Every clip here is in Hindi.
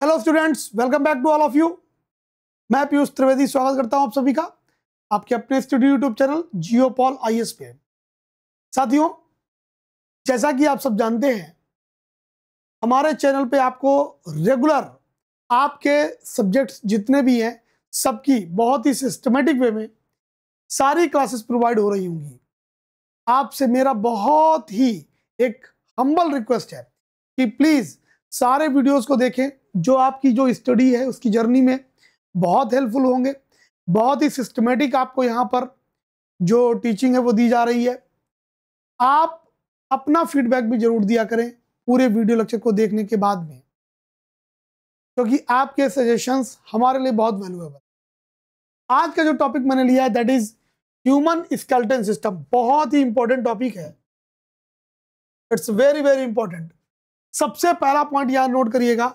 Hello students, welcome back to all of you. मैं पीयूष त्रिवेदी स्वागत करता हूं आप सभी का आपके अपने स्टूडियो यूट्यूब चैनल जियोपॉल आईएएस पे। साथियों, जैसा कि आप सब जानते हैं, हमारे चैनल पे आपको रेगुलर आपके सब्जेक्ट्स जितने भी हैं सबकी बहुत ही सिस्टमेटिक वे में सारी क्लासेस प्रोवाइड हो रही होंगी। आपसे मेरा बहुत ही एक हम्बल रिक्वेस्ट है कि प्लीज़ सारे वीडियोस को देखें, जो आपकी जो स्टडी है उसकी जर्नी में बहुत हेल्पफुल होंगे। बहुत ही सिस्टमेटिक आपको यहाँ पर जो टीचिंग है वो दी जा रही है। आप अपना फीडबैक भी जरूर दिया करें पूरे वीडियो लेक्चर को देखने के बाद में, क्योंकि आपके सजेशंस हमारे लिए बहुत वैल्यूएबल। आज का जो टॉपिक मैंने लिया है that is human skeleton system. बहुत ही इंपॉर्टेंट टॉपिक है, इट्स वेरी वेरी इंपॉर्टेंट। सबसे पहला पॉइंट यहां नोट करिएगा,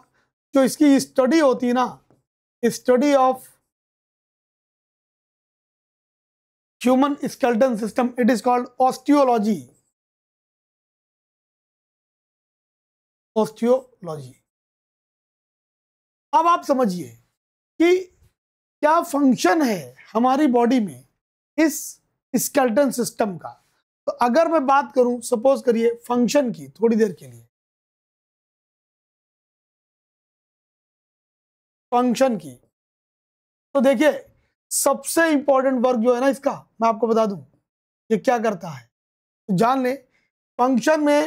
जो इसकी स्टडी होती है ना, study of human skeleton system, it is called osteology. Osteology. अब आप समझिए कि क्या फंक्शन है हमारी बॉडी में इस स्केलेटन सिस्टम का। तो अगर मैं बात करूं, सपोज करिए फंक्शन की थोड़ी देर के लिए, फंक्शन की, तो देखिए सबसे इंपॉर्टेंट वर्क जो है ना इसका, मैं आपको बता दूं ये क्या करता है। तो जान ले, फंक्शन में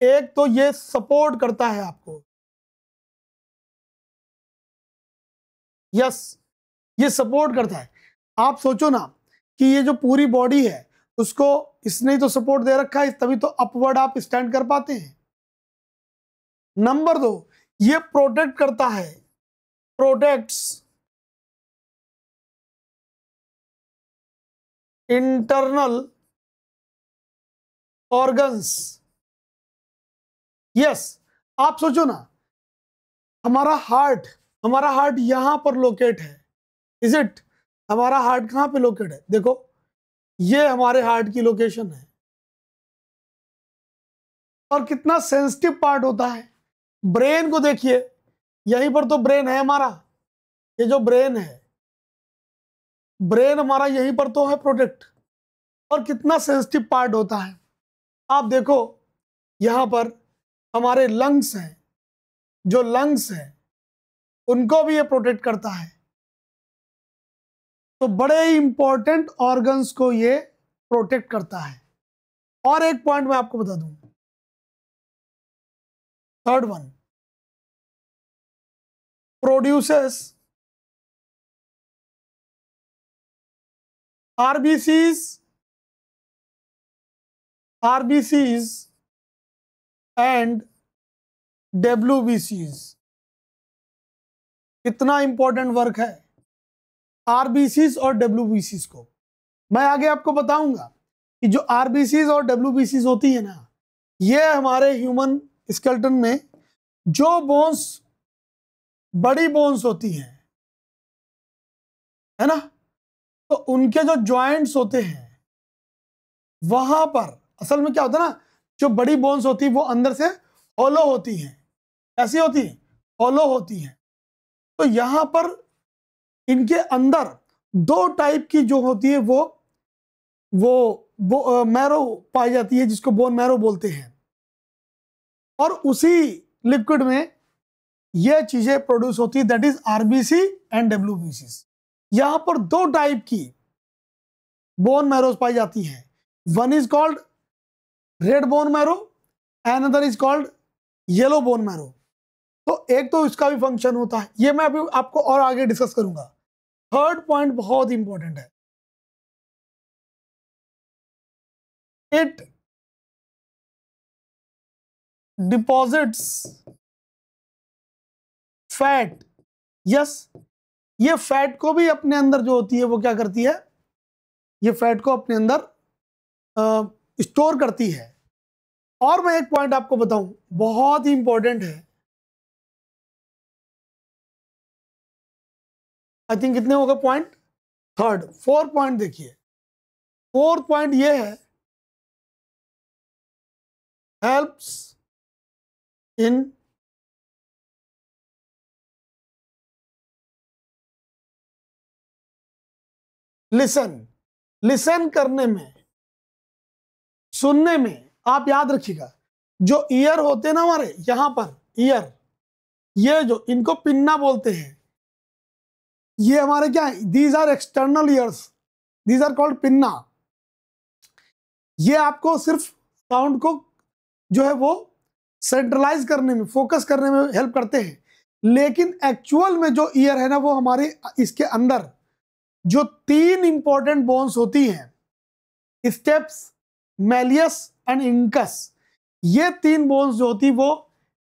एक तो ये सपोर्ट करता है आपको, यस ये सपोर्ट करता है। आप सोचो ना कि ये जो पूरी बॉडी है उसको इसने ही तो सपोर्ट दे रखा है, तभी तो अपवर्ड आप स्टैंड कर पाते हैं। नंबर 2, ये प्रोटेक्ट करता है, प्रोटेक्ट्स इंटरनल ऑर्गन्स। यस, आप सोचो ना, हमारा हार्ट यहां पर लोकेट है, इज इट? हमारा हार्ट कहां पे लोकेट है? देखो ये हमारे हार्ट की लोकेशन है, और कितना सेंसिटिव पार्ट होता है। ब्रेन को देखिए, यहीं पर तो ब्रेन है हमारा, ये जो ब्रेन है, ब्रेन हमारा यहीं पर तो है प्रोटेक्ट, और कितना सेंसिटिव पार्ट होता है। आप देखो यहां पर हमारे लंग्स हैं, जो लंग्स हैं उनको भी ये प्रोटेक्ट करता है। तो बड़े इंपॉर्टेंट ऑर्गन्स को ये प्रोटेक्ट करता है। और एक पॉइंट मैं आपको बता दूं, third one, produces RBCs and डब्ल्यूबीसीज। कितना इंपॉर्टेंट वर्क है आरबीसीज और डब्ल्यूबीसीज को। मैं आगे आपको बताऊंगा कि जो आरबीसीज और डब्ल्यूबीसीज होती है ना, ये हमारे ह्यूमन स्केलेटन में जो बोन्स, बड़ी बोन्स होती हैं, है ना, तो उनके जो जॉइंट्स होते हैं वहां पर असल में क्या होता है ना, जो बड़ी बोन्स होती है वो अंदर से हॉलो होती हैं। ऐसी होती है, हॉलो होती हैं। तो यहां पर इनके अंदर दो टाइप की जो होती है वो मैरो पाई जाती है, जिसको बोन मैरो बोलते हैं। और उसी लिक्विड में ये चीजें प्रोड्यूस होती है, that is RBC and WBC. यहां पर दो टाइप की बोन मैरोज पाई जाती हैं। One is called red bone marrow, another is called yellow bone marrow. तो एक तो इसका भी फंक्शन होता है, ये मैं अभी आपको और आगे डिस्कस करूंगा। थर्ड पॉइंट बहुत इंपॉर्टेंट है, इट डिपॉजिट्स फैट। यस, ये फैट को भी अपने अंदर जो होती है वो क्या करती है, ये फैट को अपने अंदर स्टोर करती है। और मैं एक पॉइंट आपको बताऊं, बहुत ही इंपॉर्टेंट है। आई थिंक कितने हो गए पॉइंट? थर्ड। फोर्थ पॉइंट देखिए, फोर्थ पॉइंट ये है, हेल्प्स इन लिसन, लिसन करने में, सुनने में, आप याद रखिएगा जो ईयर होते हैं ना हमारे यहां पर ईयर, ये जो इनको पिन्ना बोलते हैं, ये हमारे क्या है, these are external ears, these are called pinna. ये आपको सिर्फ साउंड को जो है वो सेंट्रलाइज करने में, फोकस करने में हेल्प करते हैं, लेकिन एक्चुअल में जो ईयर है ना वो हमारे इसके अंदर जो 3 इंपॉर्टेंट बोन्स होती हैं, स्टेप्स, मैलियस एंड इंकस, ये 3 बोन्स जो होती वो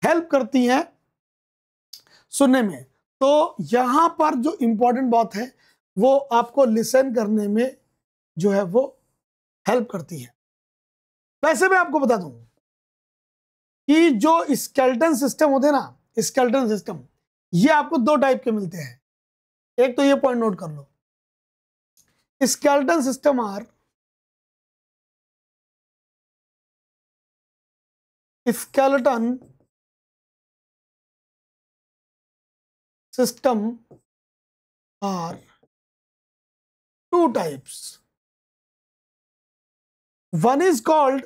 हेल्प करती हैं सुनने में। तो यहां पर जो इंपॉर्टेंट बात है वो आपको लिसन करने में जो है वो हेल्प करती है। वैसे मैं आपको बता दूं कि जो स्केलेटन सिस्टम होते हैं ना, स्केलेटन सिस्टम, ये आपको 2 टाइप के मिलते हैं। एक तो ये पॉइंट नोट कर लो, skeleton system are skeleton system are 2 types. One is called,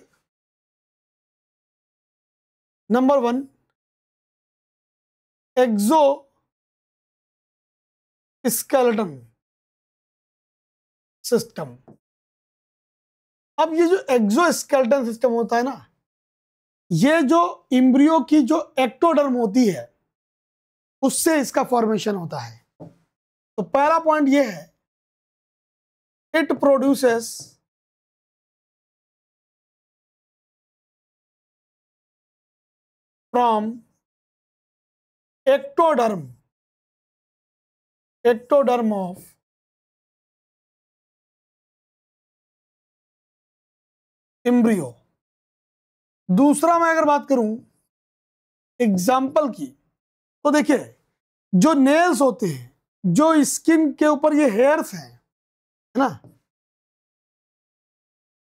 number 1, exoskeleton system. अब ये जो एक्सोस्केलेटन सिस्टम होता है ना, ये जो इम्ब्रियो की जो एक्टोडर्म होती है उससे इसका फॉर्मेशन होता है। तो पहला पॉइंट ये है, it produces from ectoderm of embryo. दूसरा मैं अगर बात करूं एग्जाम्पल की, तो देखिए जो नेल्स होते हैं, जो स्किन के ऊपर ये हेयर्स हैं, है ना,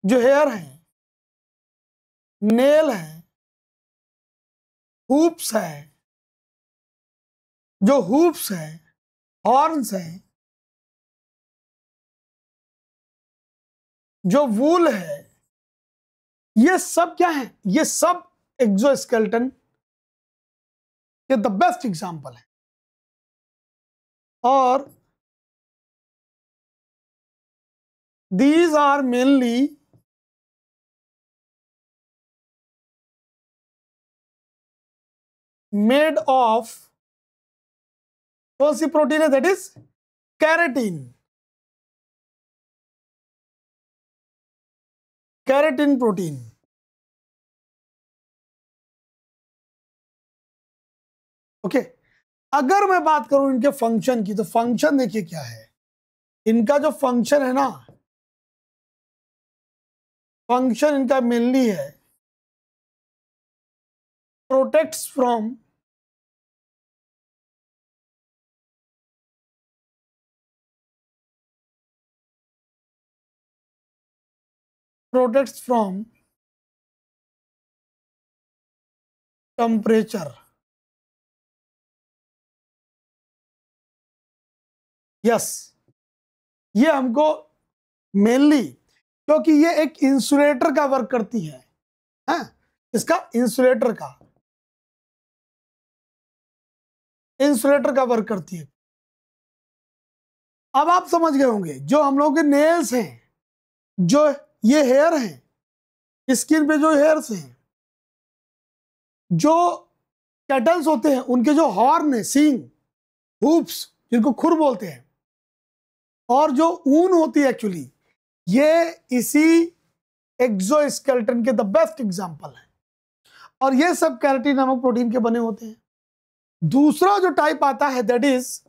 जो हेयर है, नेल है, हुप्स है, जो हुप्स है, हॉर्न्स है, जो वूल है, ये सब क्या है, ये सब एक्सोस्केलेटन के द बेस्ट एग्जांपल है। और these are mainly made of कौन सी प्रोटीन है, that is keratin, keratin protein. Okay, अगर मैं बात करूं इनके फंक्शन की, तो फंक्शन देखिए क्या है, इनका जो फंक्शन है ना, फंक्शन इनका मेनली है प्रोटेक्ट्स फ्रॉम टेम्परेचर। यस, ये हमको मेनली, क्योंकि ये एक इंसुलेटर का वर्क करती है, इसका इंसुलेटर का वर्क करती है। अब आप समझ गए होंगे जो हम लोगों के नेल्स हैं, जो ये हेयर हैं, स्किन पे जो हेयर्स हैं, जो कैटल्स होते हैं उनके जो हॉर्न है, सींग, हुप्स जिनको खुर बोलते हैं, और जो ऊन होती है एक्चुअली, ये इसी एक्सोस्केलेटन के द बेस्ट एग्जांपल है। और ये सब कैरेटीन नामक प्रोटीन के बने होते हैं। दूसरा जो टाइप आता है दैट इज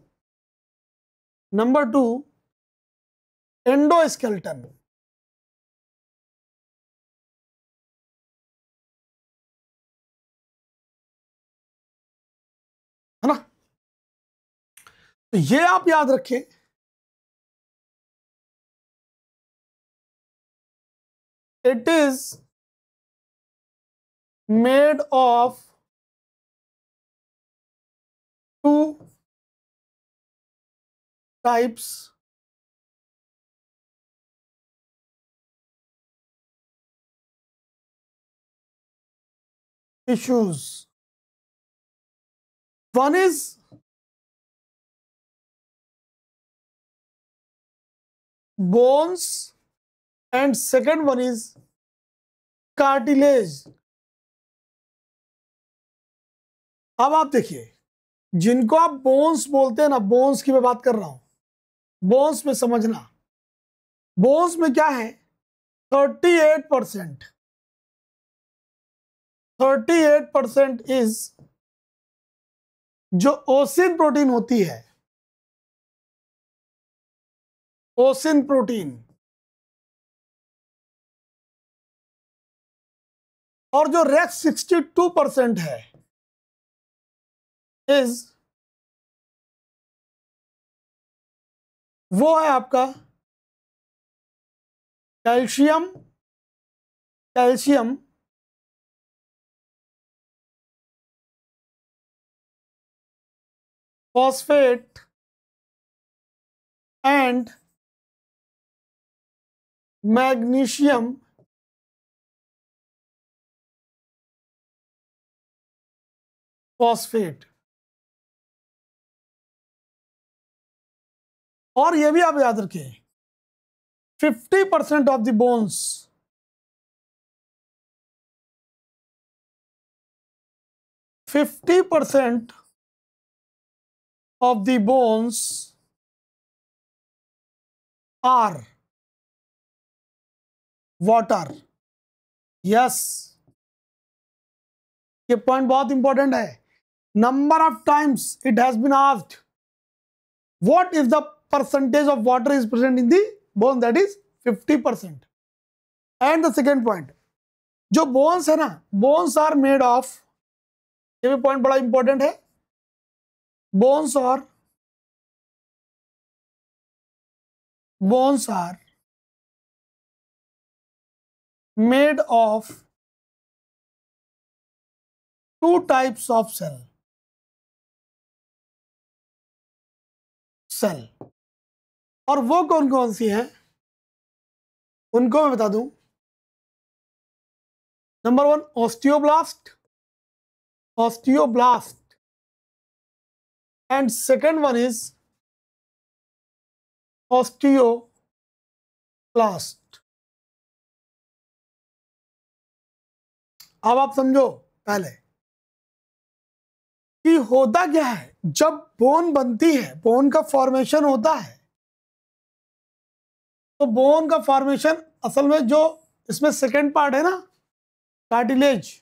नंबर 2, एंडोस्केलेटन, है ना। तो ये आप याद रखें, it is made of 2 types tissues. One is bones and second one is cartilage. अब आप देखिए, जिनको आप बोन्स बोलते हैं ना, बोन्स की मैं बात कर रहा हूं, बोन्स में समझना, बोन्स में क्या है, 38% इज जो ओसिन प्रोटीन होती है, ओसिन प्रोटीन, और जो रेक्स 62% है इज वो है आपका calcium, calcium phosphate and magnesium phosphate. और यह भी आप याद रखें, 50% of the bones, 50% of the bones are water. Yes, ये पॉइंट बहुत इंपॉर्टेंट है। Number of times it has been asked what is the percentage of water is present in the bone, that is 50%। And the second point, जो बोन्स है ना, बोन्स आर मेड ऑफ, ये भी पॉइंट बड़ा इंपॉर्टेंट है, bones are made of two types of cell. और वो कौन कौन सी हैं उनको मैं बता दूं। Number 1 osteoblast and second one is osteoclast. अब आप समझो पहले कि होता क्या है, जब बोन बनती है, बोन का फॉर्मेशन होता है, तो बोन का फॉर्मेशन असल में जो इसमें सेकेंड पार्ट है ना, कार्टिलेज,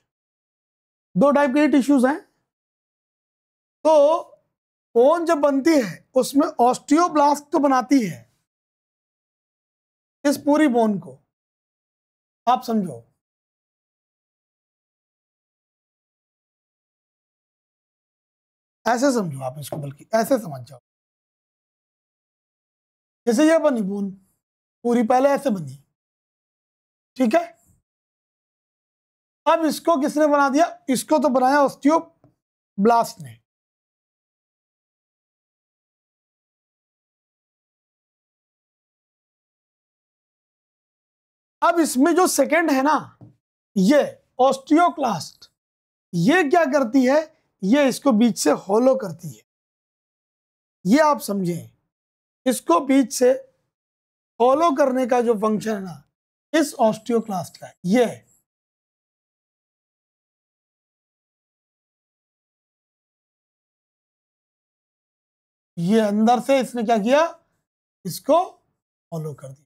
दो टाइप के टिश्यूज हैं। तो बोन जब बनती है उसमें ऑस्टियोब्लास्ट तो बनाती है इस पूरी बोन को, आप समझो। ऐसे समझो आप इसको, बल्कि ऐसे समझ जाओ, जैसे ये बनी बोन पूरी, पहले ऐसे बनी, ठीक है। अब इसको किसने बना दिया, इसको तो बनाया ऑस्टियोब्लास्ट ने। अब इसमें जो सेकंड है ना, ये ऑस्टियोक्लास्ट, ये क्या करती है, ये इसको बीच से होलो करती है। ये आप समझें, इसको बीच से होलो करने का जो फंक्शन है ना, इस ऑस्टियोक्लास्ट का, ये अंदर से इसने क्या किया, इसको होलो कर दिया।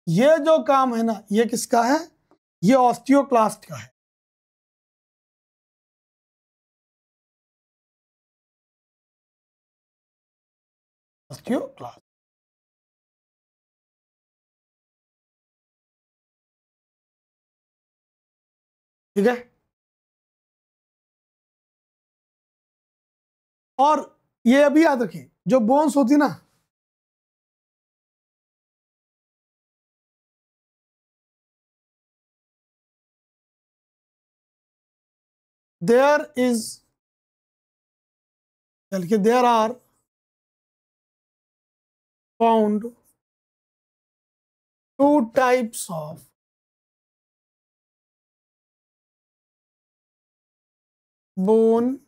ये जो काम है ना, ये किसका है, ये ऑस्टियोक्लास्ट का है। ऑस्टियोक्लास्ट, ठीक है। और ये अभी याद रखिए, जो बोन्स होती ना, there are found two types of bone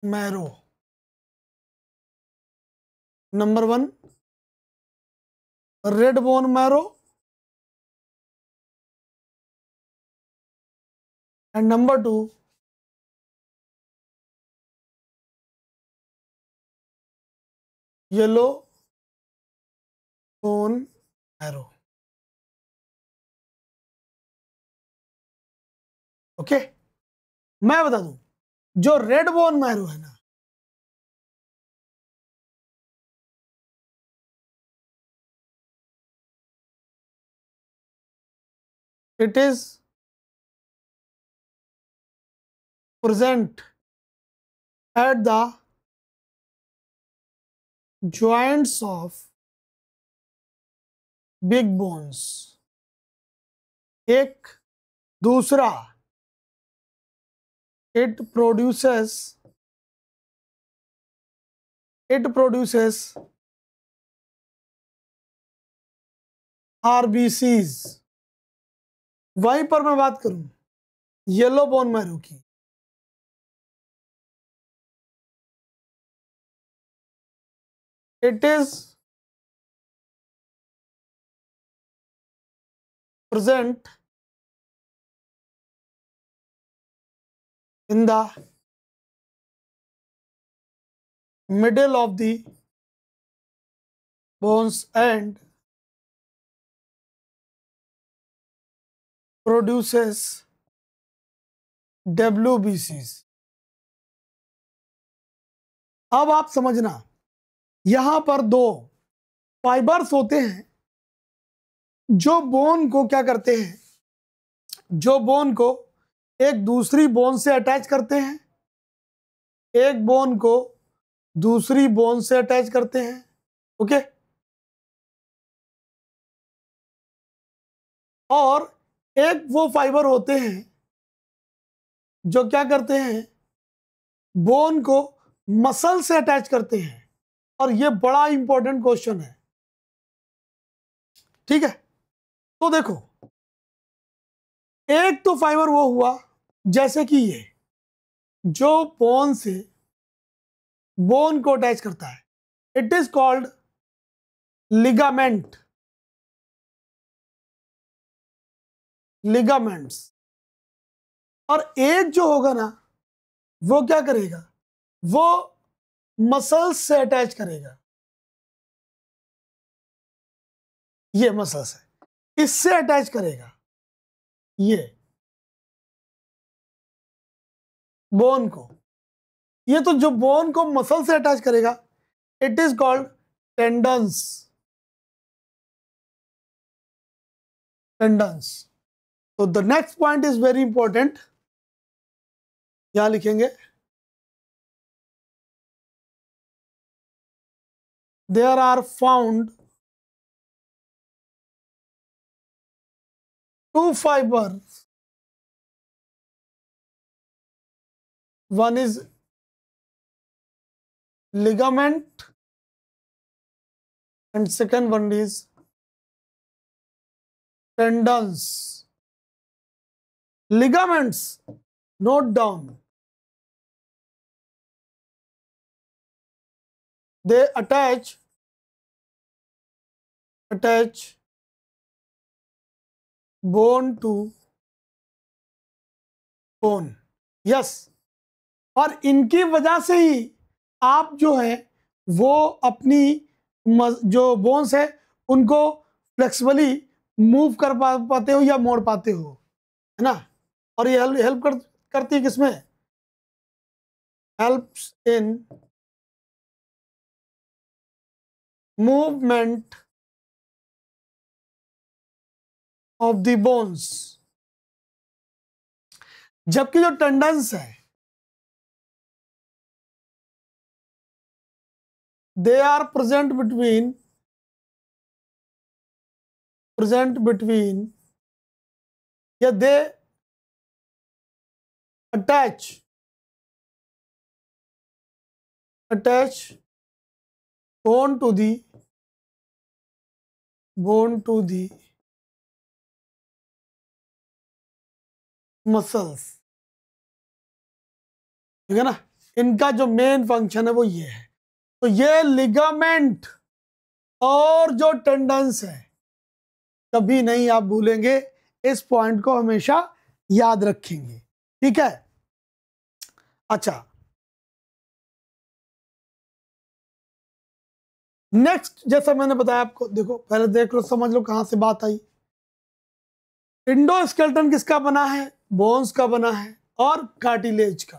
marrow. Number 1 red bone marrow and number 2 yellow bone marrow. Okay, मैं बता दूं, जो रेड बोन मैरो है ना, it is present at the joints of big bones. एक दूसरा, it produces RBCs। वहीं पर मैं बात करूं येलो बोन मैरो की, it is present in the middle of the bones and produces WBCs। अब आप समझना, यहां पर दो फाइबर्स होते हैं जो बोन को क्या करते हैं, जो बोन को एक दूसरी बोन से अटैच करते हैं, एक बोन को दूसरी बोन से अटैच करते हैं। ओके, और एक वो फाइबर होते हैं जो क्या करते हैं, बोन को मसल से अटैच करते हैं। और ये बड़ा इंपॉर्टेंट क्वेश्चन है, ठीक है। तो देखो, एक तो फाइबर वो हुआ जैसे कि ये जो बोन से बोन को अटैच करता है, it is called ligament, ligaments. और एक जो होगा ना, वो क्या करेगा, वो मसल्स से अटैच करेगा। ये मसल्स है, इससे अटैच करेगा ये बोन को। ये तो जो बोन को मसल से अटैच करेगा, it is called tendons, tendons. तो the next point is very important, यहां लिखेंगे, there are found two fibres, one is ligament and second one is tendons। ligaments, note down, they attach bone to bone। yes, और इनकी वजह से ही आप जो है वो अपनी जो बोन्स है उनको फ्लेक्सिबली मूव कर पाते हो या मोड़ पाते हो, है ना। और ये हेल्प करती है किसमें, helps in movement of the bones. जबकि जो टेंडन्स है, they are present between, yeah, they attach bone to the muscles, ठीक है ना। इनका जो मेन फंक्शन है वो ये है। तो ये लिगामेंट और जो टेंडन्स है, कभी नहीं आप भूलेंगे, इस पॉइंट को हमेशा याद रखेंगे, ठीक है। अच्छा, नेक्स्ट, जैसा मैंने बताया आपको, देखो पहले देख लो, समझ लो कहां से बात आई। इंडोस्केलेटन किसका बना है? बोन्स का बना है और कार्टिलेज का।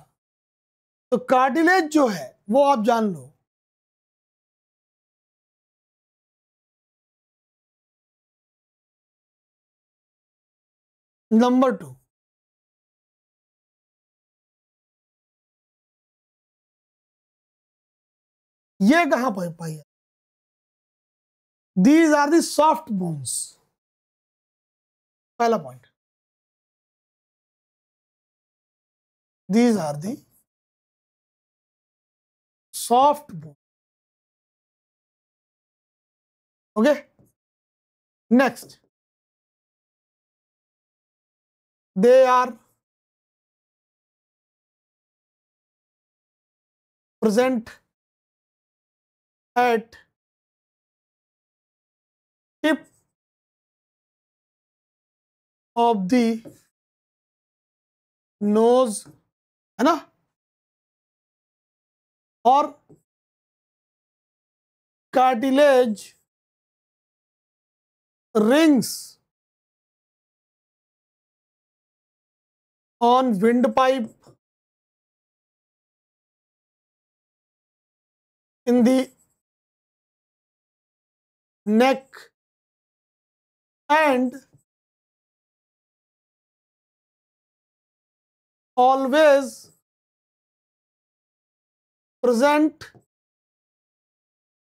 तो कार्टिलेज जो है वो आप जान लो, नंबर 2, ये कहां पर पाई है? These are the soft bones, पहला पॉइंट। These are the soft bone, okay. Next, they are present at tip of the nose, है ना, और cartilage rings on windpipe in the neck and always present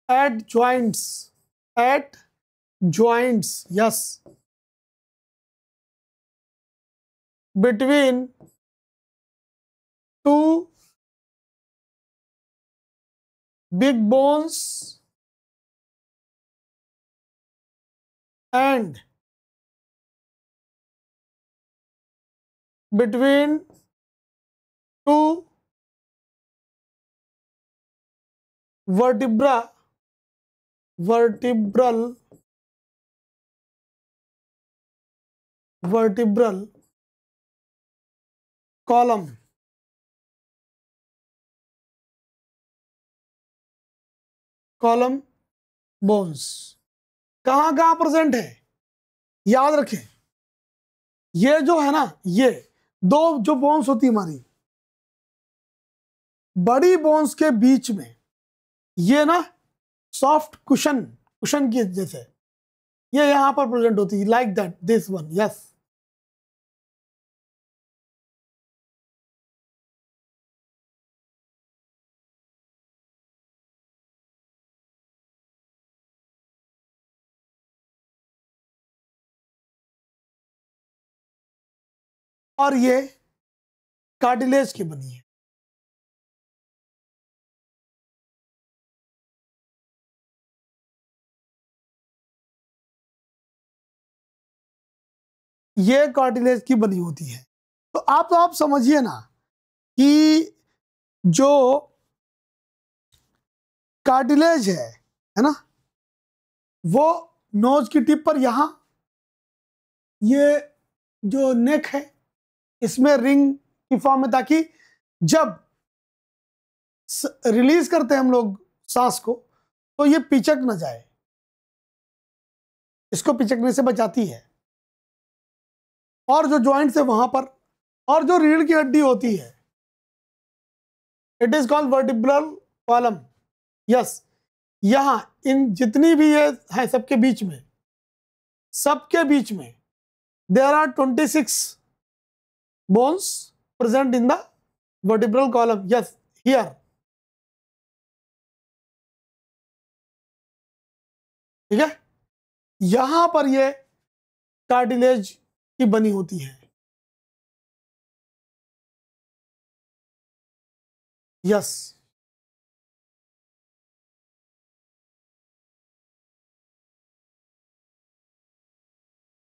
at joints, at joints, yes, between two big bones and between two vertebral column, bones. कहां कहां प्रेजेंट है याद रखें। ये जो है ना, ये दो जो बोन्स होती है हमारी बड़ी बोन्स के बीच में, ये ना सॉफ्ट कुशन की जैसे ये यहां पर प्रेजेंट होती है, like that, this one, yes. और ये कार्टिलेज की बनी है। ये कार्टिलेज की बनी होती है। तो आप समझिए ना कि जो कार्टिलेज है ना, वो नोज की टिप पर यहां, ये जो नेक है इसमें रिंग की फॉर्म में, ताकि जब रिलीज करते हैं हम लोग सांस को तो ये पिचक ना जाए, इसको पिचकने से बचाती है। और जो जॉइंट्स है वहां पर, और जो रीढ़ की हड्डी होती है, it is called vertebral column, yes. यहां इन जितनी भी ये है सबके बीच में there are 26 bones present in the vertebral column, yes, here, ठीक है। यहां पर ये कार्टिलेज की बनी होती है, यस।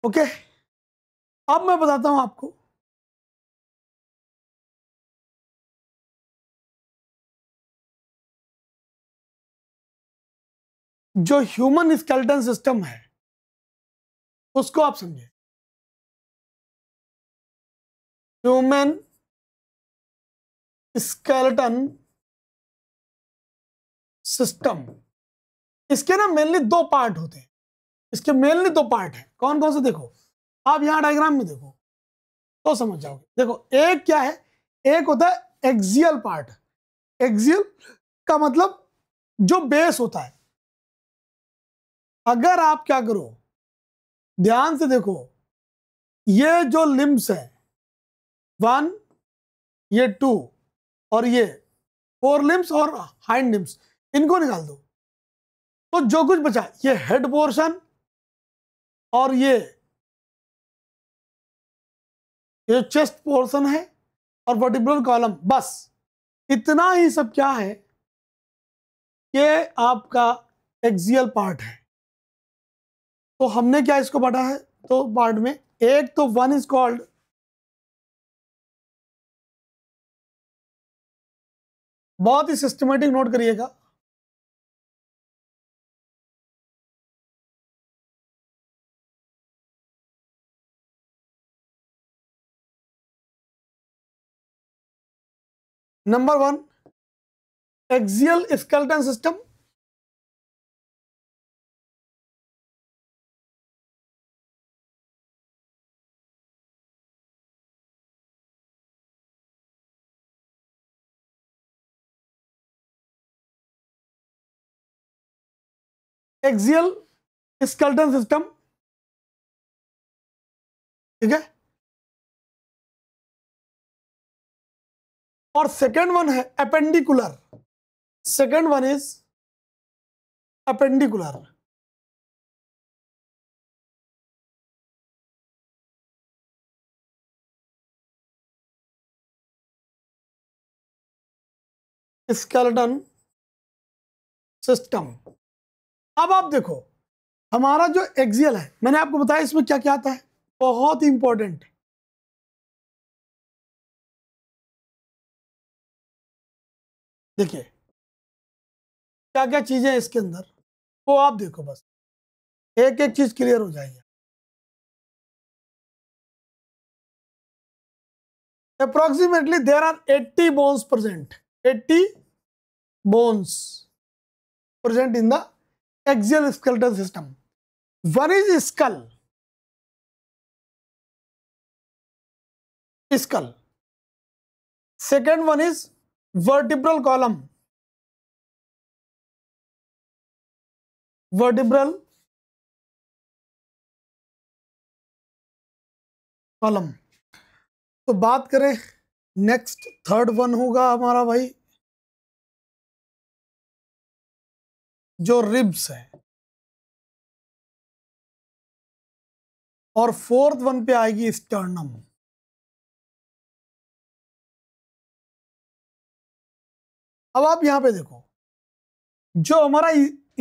ओके, अब मैं बताता हूं आपको जो ह्यूमन स्केलेटन सिस्टम है उसको आप समझे। ह्यूमन स्केलेटन सिस्टम, इसके ना मेनली दो पार्ट होते हैं। इसके मेनली दो पार्ट हैं। कौन कौन से? देखो आप यहां डायग्राम में देखो तो समझ जाओगे। देखो एक क्या है, एक होता है एक्सियल पार्ट। एक्सियल का मतलब जो बेस होता है। अगर आप क्या करो, ध्यान से देखो, ये जो लिम्स है 1, ये 2 और ये 4 लिम्स और हाइंड लिम्स, इनको निकाल दो तो जो कुछ बचा ये हेड पोर्शन और ये चेस्ट पोर्शन है और वर्टिब्रल कॉलम, बस इतना ही सब क्या है कि आपका एक्सियल पार्ट है। तो हमने क्या इसको बांटा है तो पार्ट में, एक तो वन इज कॉल्ड बहुत ही सिस्टमेटिक नोट करिएगा, number 1 axial skeleton system. Axial skeleton system, ठीक है। और सेकेंड वन है appendicular. Second one is appendicular. Skeleton system. अब आप देखो हमारा जो एक्सियल है, मैंने आपको बताया इसमें क्या क्या आता है, बहुत ही इंपॉर्टेंट। देखिए क्या क्या चीजें हैं इसके अंदर, वो आप देखो, बस एक एक चीज क्लियर हो जाएगी। Approximately there are 80 bones present, 80 bones present in the axial skeletal system. One is skull, skull. Second one is vertebral column, vertebral column. तो बात करें नेक्स्ट, थर्ड वन होगा हमारा भाई जो रिब्स है, और फोर्थ वन पे आएगी स्टर्नम। अब आप यहां पे देखो जो हमारा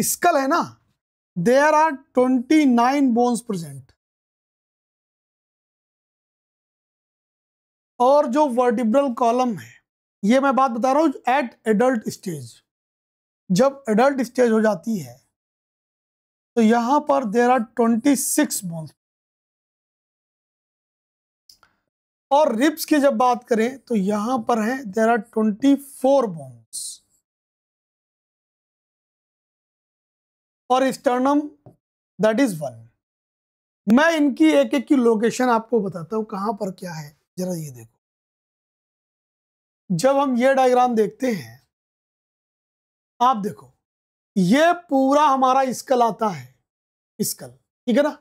स्कल है ना, देयर आर 29 बोन्स प्रेजेंट। और जो वर्टिब्रल कॉलम है, ये मैं बात बता रहा हूं एट एडल्ट स्टेज। जब एडल्ट स्टेज हो जाती है तो यहां पर देयर आर 26 बोन्स। और रिब्स की जब बात करें तो यहां पर है देयर आर 24 बोन्स। और स्टर्नम दैट इज 1। मैं इनकी एक एक की लोकेशन आपको बताता हूं कहां पर क्या है, जरा ये देखो। जब हम ये डायग्राम देखते हैं, आप देखो ये पूरा हमारा स्कल आता है, स्कल, ठीक है ना।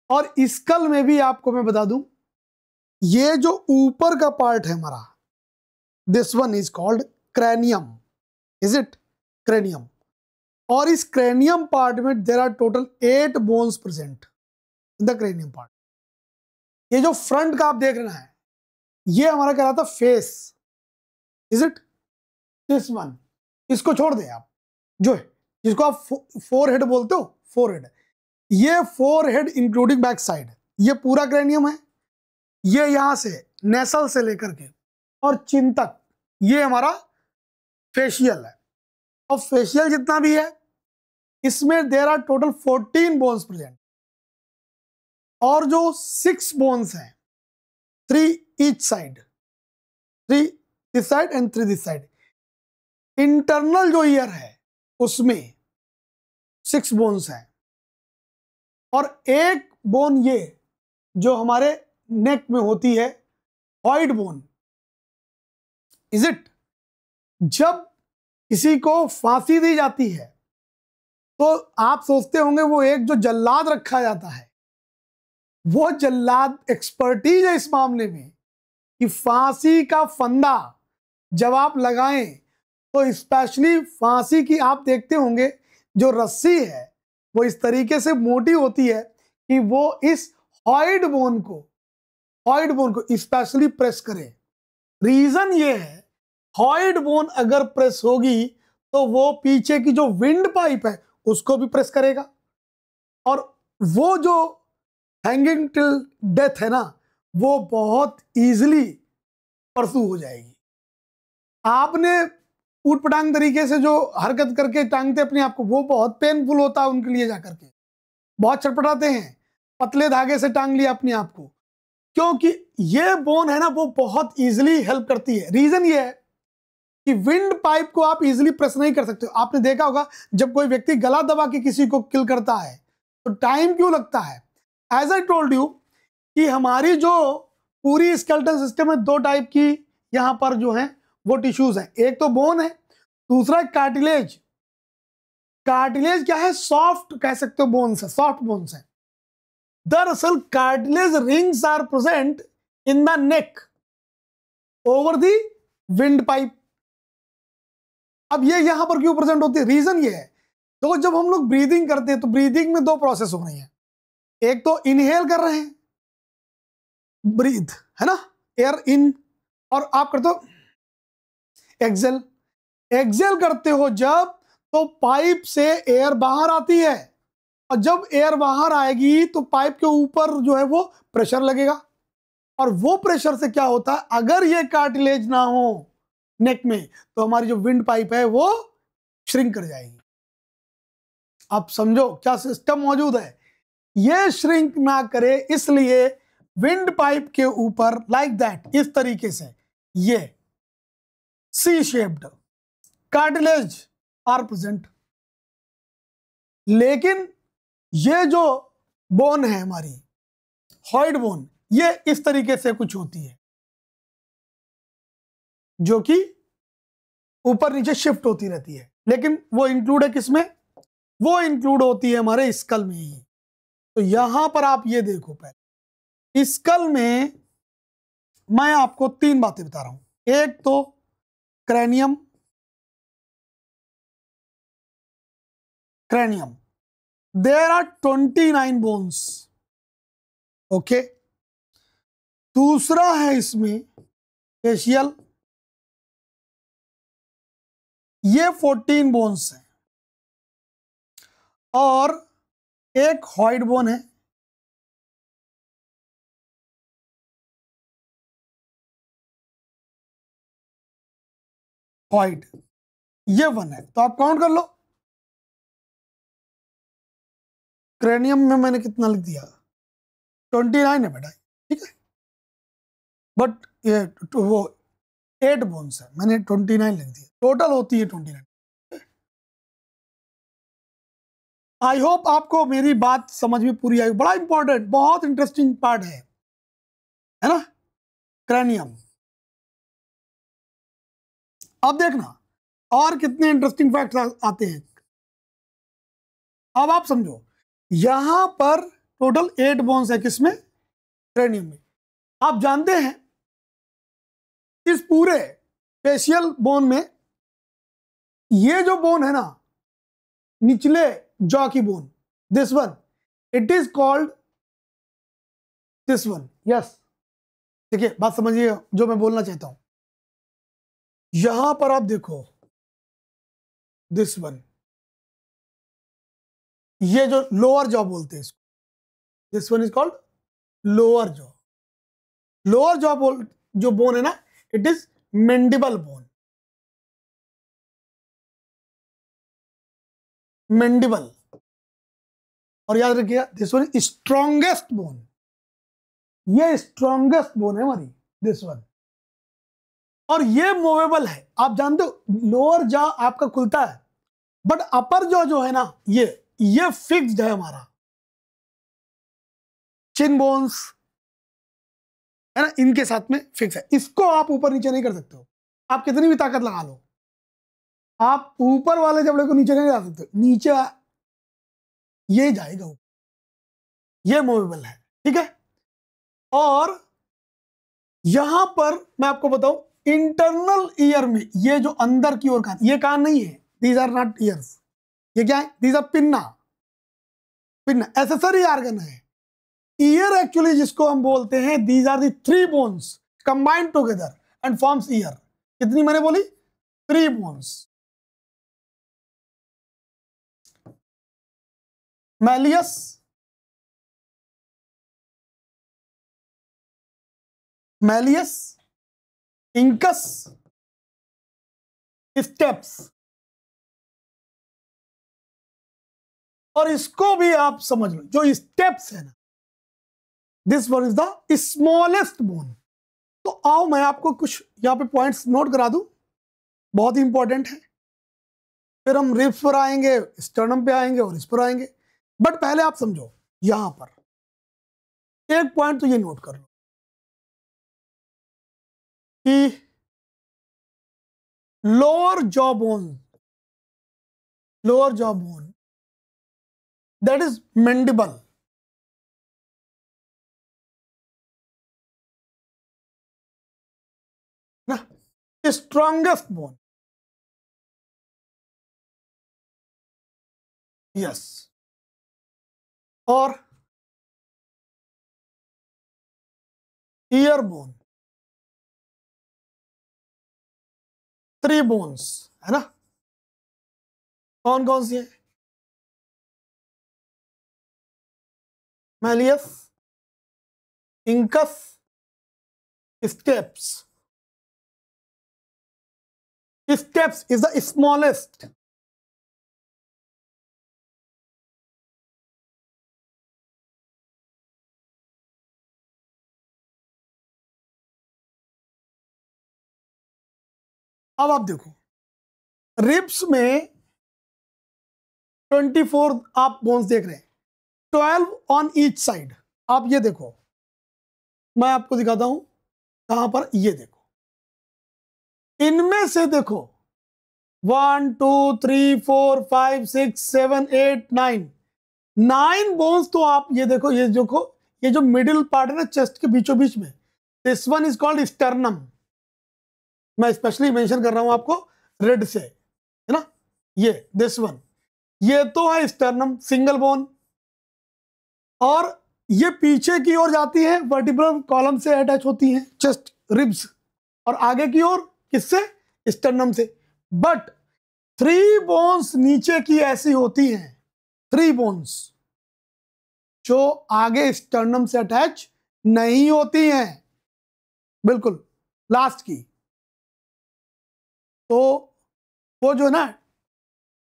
और स्कल में भी आपको मैं बता दूं, ये जो ऊपर का पार्ट है हमारा, this one is called cranium, is it, cranium. और इस क्रैनियम पार्ट में there are total 8 bones present in the cranium part. ये जो फ्रंट का आप देख रहे हैं, ये हमारा कहलाता है face, is it, this one. इसको छोड़ दें आप, जो है जिसको आप फोर हेड बोलते हो, फोर हेड। ये four head including back side, ये पूरा क्रैनियम है। ये यहां से नेसल से लेकर के और चिन तक ये हमारा फेशियल है। और फेशियल जितना भी है इसमें there are total 14 bones present, और जो 6 बोन्स हैं, 3 each side, 3 this side and 3 this side, internal जो ईयर है उसमें 6 बोन्स हैं, और एक बोन ये जो हमारे नेक में होती है, हॉइड बोन। Is it? जब किसी को फांसी दी जाती है तो आप सोचते होंगे वो एक जो जल्लाद रखा जाता है, वो जल्लाद एक्सपर्टीज है इस मामले में कि फांसी का फंदा जब आप लगाएं तो स्पेशली फांसी की आप देखते होंगे जो रस्सी है वो इस तरीके से मोटी होती है कि वो इस हॉइड बोन को स्पेशली प्रेस करे। रीजन ये है, हॉइड बोन अगर प्रेस होगी तो वो पीछे की जो विंड पाइप है उसको भी प्रेस करेगा, और वो जो हैंगिंग टिल डेथ है ना, वो बहुत इजीली परसू हो जाएगी। आपने ऊट पटांग तरीके से जो हरकत करके टांगते अपने आप को, वो बहुत पेनफुल होता है उनके लिए, जाकर के बहुत छटपटाते हैं। पतले धागे से टांग लिया अपने आप को, क्योंकि ये बोन है ना वो बहुत इजीली हेल्प करती है। रीजन ये है कि विंड पाइप को आप इजीली प्रेस नहीं कर सकते। आपने देखा होगा जब कोई व्यक्ति गला दबा के किसी को किल करता है तो टाइम क्यों लगता है? एज आई टोल्ड यू कि हमारी जो पूरी स्केलेटल सिस्टम है, 2 टाइप की यहां पर जो है वो टिश्यूज हैं। एक तो बोन है, दूसरा कार्टिलेज। कार्टिलेज क्या है? सॉफ्ट कह सकते हो बोन्स है, सॉफ्ट बोन्स है। दरअसल cartilage rings are present in the neck over the windpipe. अब ये यहां पर क्यों प्रेजेंट होती है? रीजन ये है, तो जब हम लोग ब्रीदिंग करते हैं तो ब्रीदिंग में 2 प्रोसेस हो रही हैं। एक तो इनहेल कर रहे हैं, ब्रीथ है ना, एयर इन, और आप करते हो एक्सेल। एक्सेल करते हो जब, तो पाइप से एयर बाहर आती है, और जब एयर बाहर आएगी तो पाइप के ऊपर जो है वो प्रेशर लगेगा, और वो प्रेशर से क्या होता है, अगर ये कार्टिलेज ना हो नेक में तो हमारी जो विंड पाइप है वो श्रिंक कर जाएगी। आप समझो क्या सिस्टम मौजूद है। ये श्रिंक ना करे इसलिए विंड पाइप के ऊपर लाइक दैट, इस तरीके से ये C shaped cartilage are present. लेकिन ये जो बोन है हमारी हॉइड बोन, ये इस तरीके से कुछ होती है जो कि ऊपर नीचे शिफ्ट होती रहती है। लेकिन वो इंक्लूड है किसमें? वो इंक्लूड होती है हमारे स्कल में ही। तो यहां पर आप ये देखो, पहले स्कल में मैं आपको 3 बातें बता रहा हूं। एक तो cranium, there are 29 bones, okay. दूसरा है इसमें फेशियल, ये 14 बोन्स हैं, और एक हॉइड बोन है, हॉइड, ये 1 है। तो आप काउंट कर लो, क्रेनियम में मैंने कितना लिख दिया? 29 है बेटा, ठीक है। बट ये वो 8 बोन्स है, मैंने 29 लिख दिया, टोटल होती है 29। आई होप आपको मेरी बात समझ में पूरी आई। बड़ा इंपॉर्टेंट, बहुत इंटरेस्टिंग पार्ट है ना, क्रैनियम। अब देखना और कितने इंटरेस्टिंग फैक्ट्स आते हैं। अब आप समझो, यहां पर टोटल 8 बोन्स है, किसमें? क्रैनियम में। आप जानते हैं इस पूरे फेशियल बोन में ये जो बोन है ना, निचले जॉ की bone, this one, it is called this one. Yes, देखिए बात समझिए जो मैं बोलना चाहता हूं। यहां पर आप देखो दिस वन, ये जो लोअर जॉ बोलते हैं इसको, this one is called lower jaw. Lower jaw बोल जो बोन है ना, it is mandible bone. Mandible और याद रखिएगा दिस वन स्ट्रॉन्गेस्ट बोन, ये स्ट्रॉन्गेस्ट बोन है हमारी, दिस वन। और ये मूवेबल है, आप जानते हो लोअर जॉ आपका खुलता है, बट अपर जॉ जो है ना ये फिक्स्ड है हमारा। चिन बोन्स है ना, इनके साथ में फिक्स है, इसको आप ऊपर नीचे नहीं कर सकते हो, आप कितनी भी ताकत लगा लो, आप ऊपर वाले जबड़े को नीचे नहीं ला सकते, नीचे ये जाएगा ऊपर, ये मूवेबल है, ठीक है। और यहां पर मैं आपको बताऊं, इंटरनल ईयर में ये जो अंदर की ओर कान, ये कान नहीं है, दीज आर नॉट ईयर्स, ये क्या है, these are pinna, pinna accessory organ है। ईयर एक्चुअली जिसको हम बोलते हैं, these are the 3 bones combined together and forms ear. कितनी मैंने बोली, 3 bones. Malleus, malleus, incus, stapes. और इसको भी आप समझ लो, जो स्टेप्स है ना, this one is the smallest bone. तो आओ मैं आपको कुछ यहां पे पॉइंट्स नोट करा दूं, बहुत ही इंपॉर्टेंट है, फिर हम रिब्स पर आएंगे, स्टर्नम पे आएंगे और इस पर आएंगे। बट पहले आप समझो, यहां पर एक पॉइंट तो ये नोट कर लो कि lower jaw bone that is mandible, ना, स्ट्रॉन्गेस्ट बोन, यस। और ईयर बोन, 3 बोन्स है ना, कौन कौन सी है, malleus, incus, steps. Steps is the smallest, अब आप देखो रिब्स में 24 आप बोन्स देख रहे हैं, 12 ऑन ईच साइड। आप ये देखो, मैं आपको दिखाता हूं कहां पर, ये देखो, इनमें से देखो 1 2 3 4 5 6 7 8 9 बोन्स। तो आप ये देखो, ये देखो, ये जो मिडिल पार्ट है ना चेस्ट के बीचों बीच में, this one is called sternum. मैं स्पेशली मेंशन कर रहा हूं आपको रेड से, है ना, ये दिस वन, ये तो है स्टर्नम, सिंगल बोन। और ये पीछे की ओर जाती है, वर्टिब्रल कॉलम से अटैच होती हैं चेस्ट रिब्स, और आगे की ओर किससे, स्टर्नम से। बट 3 बोन्स नीचे की ऐसी होती हैं, 3 बोन्स जो आगे स्टर्नम से अटैच नहीं होती हैं, बिल्कुल लास्ट की। तो वो जो है ना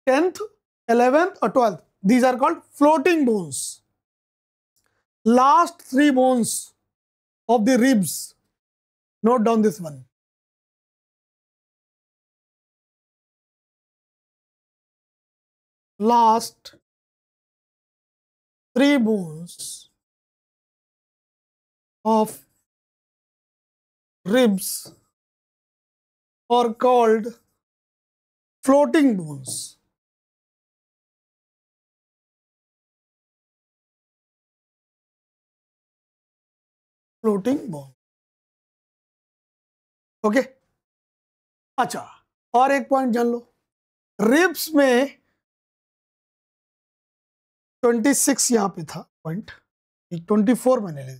10th 11th और 12th, these are called floating bones. Last 3 bones of the ribs, note down this one. Last 3 bones of ribs are called floating bones. Floating bone, okay. अच्छा, और एक पॉइंट जान लो, रिब्स में 26 यहां पे था पॉइंट, 24 मैंने ले,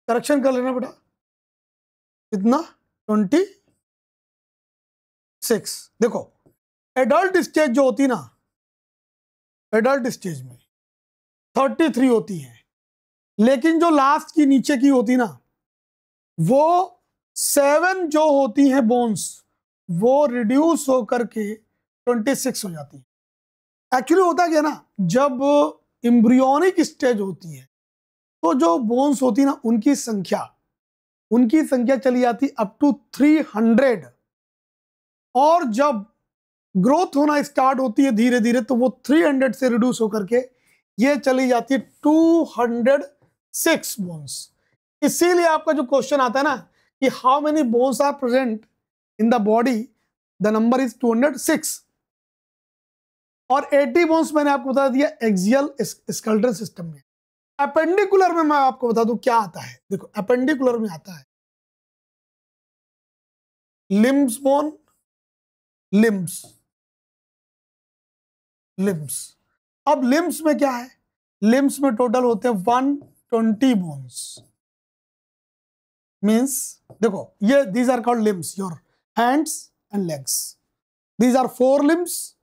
करेक्शन कर लेना बेटा, कितना 26। देखो एडल्ट स्टेज जो होती ना, एडल्ट स्टेज में 33 होती है, लेकिन जो लास्ट की नीचे की होती ना, वो 7 जो होती हैं बोन्स, वो रिड्यूस होकर के 26 हो जाती है। एक्चुअली होता क्या ना, जब एम्ब्रियोनिक स्टेज होती है तो जो बोन्स होती है ना उनकी संख्या चली जाती अप टू 300, और जब ग्रोथ होना स्टार्ट होती है धीरे धीरे तो वो 300 से रिड्यूस होकर के ये चली जाती है 206 बोन्स। इसीलिए आपका जो क्वेश्चन आता है ना कि how many bones are present in the body, the number is 206। और 80 बोन्स मैंने आपको बता दिया एक्सियल स्केलेटल सिस्टम में। अपेंडिकुलर में मैं आपको बता दूं क्या आता है। देखो अपेंडिकुलर में आता है लिम्स बोन, लिम्स। अब लिम्स में क्या है, लिम्स में टोटल होते हैं 120 बोन्स। मींस देखो ये these are called limbs, your hands and legs, these are 4 limbs,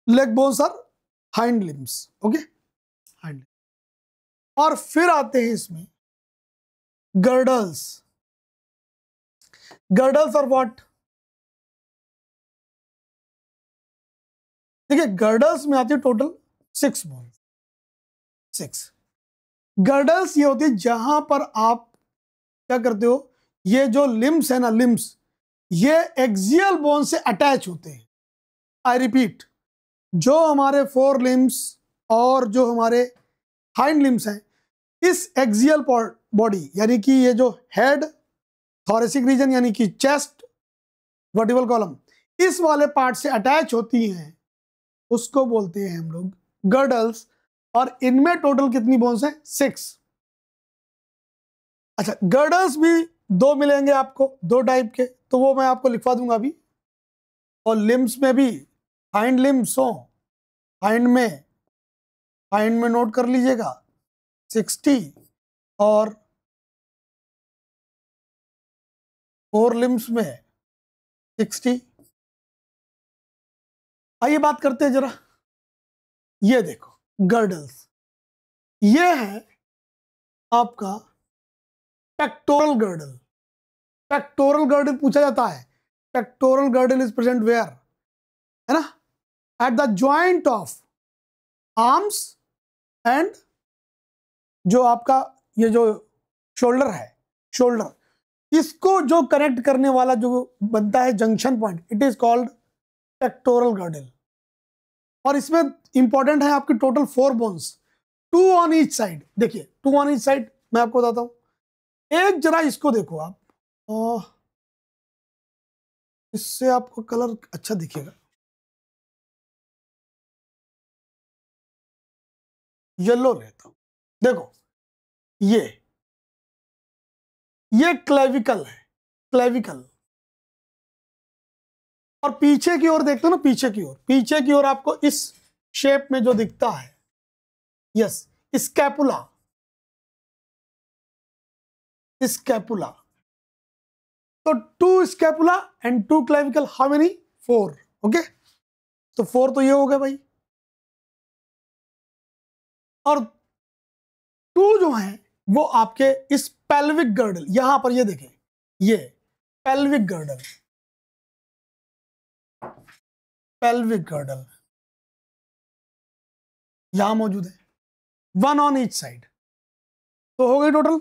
leg bones are hind limbs, okay hind. और फिर आते हैं इसमें गर्डल्स। गर्डल्स आर व्हाट, देखिए गर्डल्स में आती है टोटल 6 बोन्स, 6 गर्डल्स। ये होती है जहां पर आप क्या करते हो, ये जो लिम्स है ना, लिम्स ये एक्सियल बोन से अटैच होते हैं। आई रिपीट, जो हमारे 4 लिम्स और जो हमारे हाइंड लिम्स हैं, इस एक्सियल बॉडी यानी कि ये जो हेड, थोरेसिक रीजन यानी कि चेस्ट, वर्टिब्रल कॉलम, इस वाले पार्ट से अटैच होती हैं, उसको बोलते हैं हम लोग गर्डल्स। और इनमें टोटल कितनी बोन्स हैं, 6। अच्छा गर्डल्स भी 2 मिलेंगे आपको, 2 टाइप के, तो वो मैं आपको लिखवा दूंगा अभी। और लिम्स में भी हाइंड लिम्स हो, हाइंड में नोट कर लीजिएगा 60, और 4 लिम्स में 60। आइए बात करते हैं जरा, ये देखो गर्डल्स, ये है आपका पेक्टोरल गर्डल। पेक्टोरल गर्डल पूछा जाता है, pectoral girdle is present where, है ना, at the joint of arms and जो आपका ये जो शोल्डर है, शोल्डर, इसको जो कनेक्ट करने वाला जो बनता है junction point, it is called pectoral girdle. और इसमें इंपॉर्टेंट है आपकी total 4 bones, 2 on each side. देखिए 2 ऑन ईच साइड मैं आपको बताता हूं, एक जरा इसको देखो आप, इससे आपको कलर अच्छा दिखेगा, येलो लेता हूं। देखो ये क्लेविकल है, क्लेविकल। और पीछे की ओर देखते हो ना, पीछे की ओर आपको इस शेप में जो दिखता है, यस स्कैपुला, स्कैपुला। तो 2 scapula and 2 clavicle, how many, 4, okay. तो 4 तो ये हो गए भाई, और 2 जो है वो आपके इस पेल्विक गर्डल, यहां पर ये देखें, ये पेल्विक गर्डल, पेल्विक गर्डल यहां मौजूद है, 1 ऑन ईच साइड। तो हो गई टोटल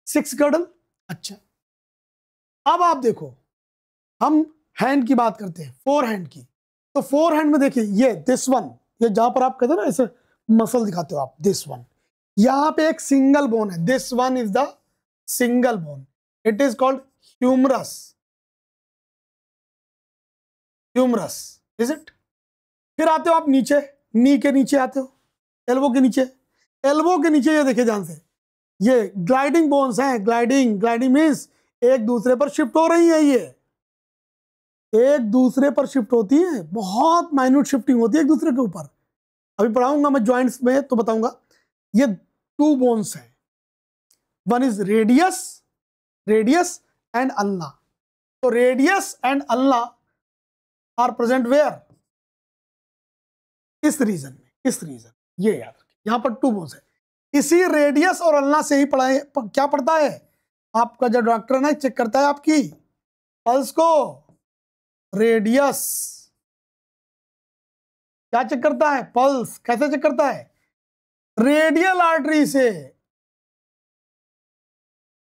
6 गर्डल। अच्छा अब आप देखो, हम हैंड की बात करते हैं, 4 हैंड की। तो 4 हैंड में देखिए ये दिस वन, ये जहां पर आप कहते हो ना ऐसे मसल दिखाते हो आप, दिस वन, यहां पे एक सिंगल बोन है, this one is the single bone, it is called humerus, humerus is it. फिर आते हो आप नीचे, नी के नीचे आते हो, एल्बो के नीचे, एल्बो के नीचे ये देखिए ध्यान से, ये ग्लाइडिंग बोन्स हैं, ग्लाइडिंग मीन्स एक दूसरे पर शिफ्ट हो रही है, ये एक दूसरे पर शिफ्ट होती है, बहुत माइन्यूट शिफ्टिंग होती है एक दूसरे के ऊपर। अभी पढ़ाऊंगा मैं जॉइंट्स में तो बताऊंगा। ये 2 बोन्स हैं, one is radius and ulna. तो radius and ulna are present where, इस रीजन में, इस रीजन, ये याद रखिए, यहां पर 2 बोन्स है। इसी रेडियस और अल्ना से ही क्या पढ़ता है आपका जो डॉक्टर है ना, चेक करता है आपकी पल्स को, रेडियस क्या चेक करता है? पल्स। कैसे चेक करता है? रेडियल आर्टरी से।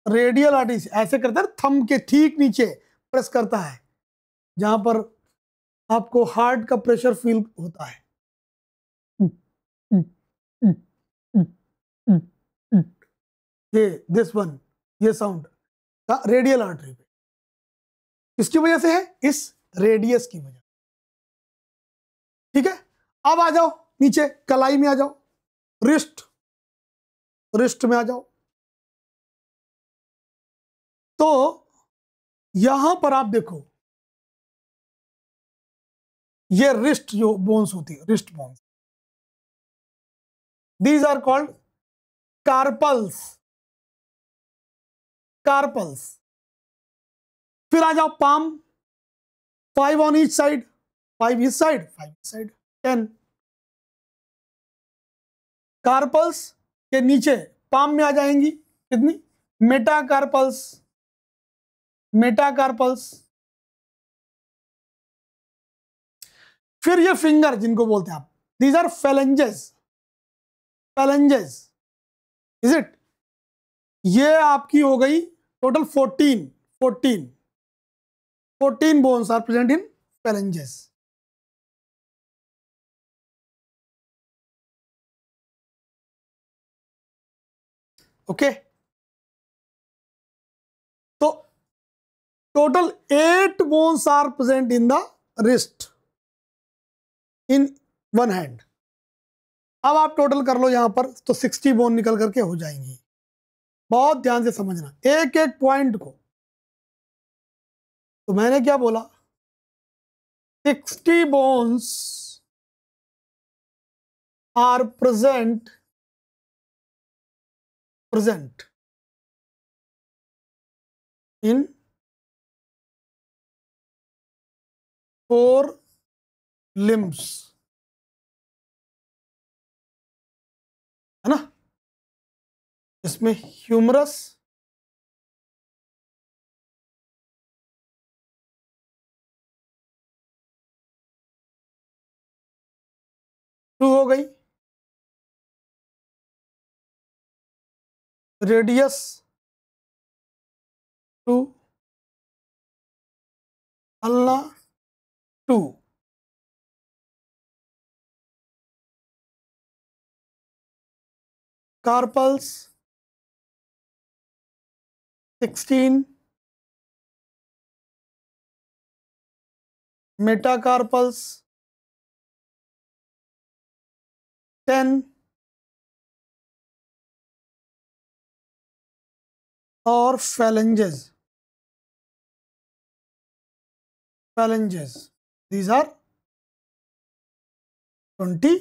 रेडियल आर्टरी से ऐसे करता है, थंब के ठीक नीचे प्रेस करता है, जहां पर आपको हार्ट का प्रेशर फील होता है। ये दिस वन, ये साउंड रेडियल आर्टरी पे। किसकी वजह से है? इस रेडियस की वजह। ठीक है, अब आ जाओ नीचे, कलाई में आ जाओ, रिस्ट। रिस्ट में आ जाओ, तो यहां पर आप देखो, ये रिस्ट जो बोन्स होती है, wrist bones, these are called carpals. Carpals. फिर आ जाओ पाम, 5 ऑन ईच साइड, 5 इस साइड, 5 इस साइड, 10। कार्पल्स के नीचे पाम में आ जाएंगी कितनी? मेटाकार्पल्स। मेटाकार्पल्स। फिर ये फिंगर जिनको बोलते हैं आप, these are phalanges. Phalanges, is it? ये आपकी हो गई total 14। 14 bones are present in phalanges. Okay, तो total 8 bones are present in the wrist in one hand। अब आप टोटल कर लो यहां पर, तो 60 बोन निकल करके हो जाएंगी। बहुत ध्यान से समझना एक एक पॉइंट को। तो मैंने क्या बोला? 60 bones are present in 4 limbs, है ना? इसमें ह्यूमरस, टू हो गई, रेडियस 2, अल्ला 2, कार्पल्स 16, मेटाकार्पल्स 10 और phalanges these are 20।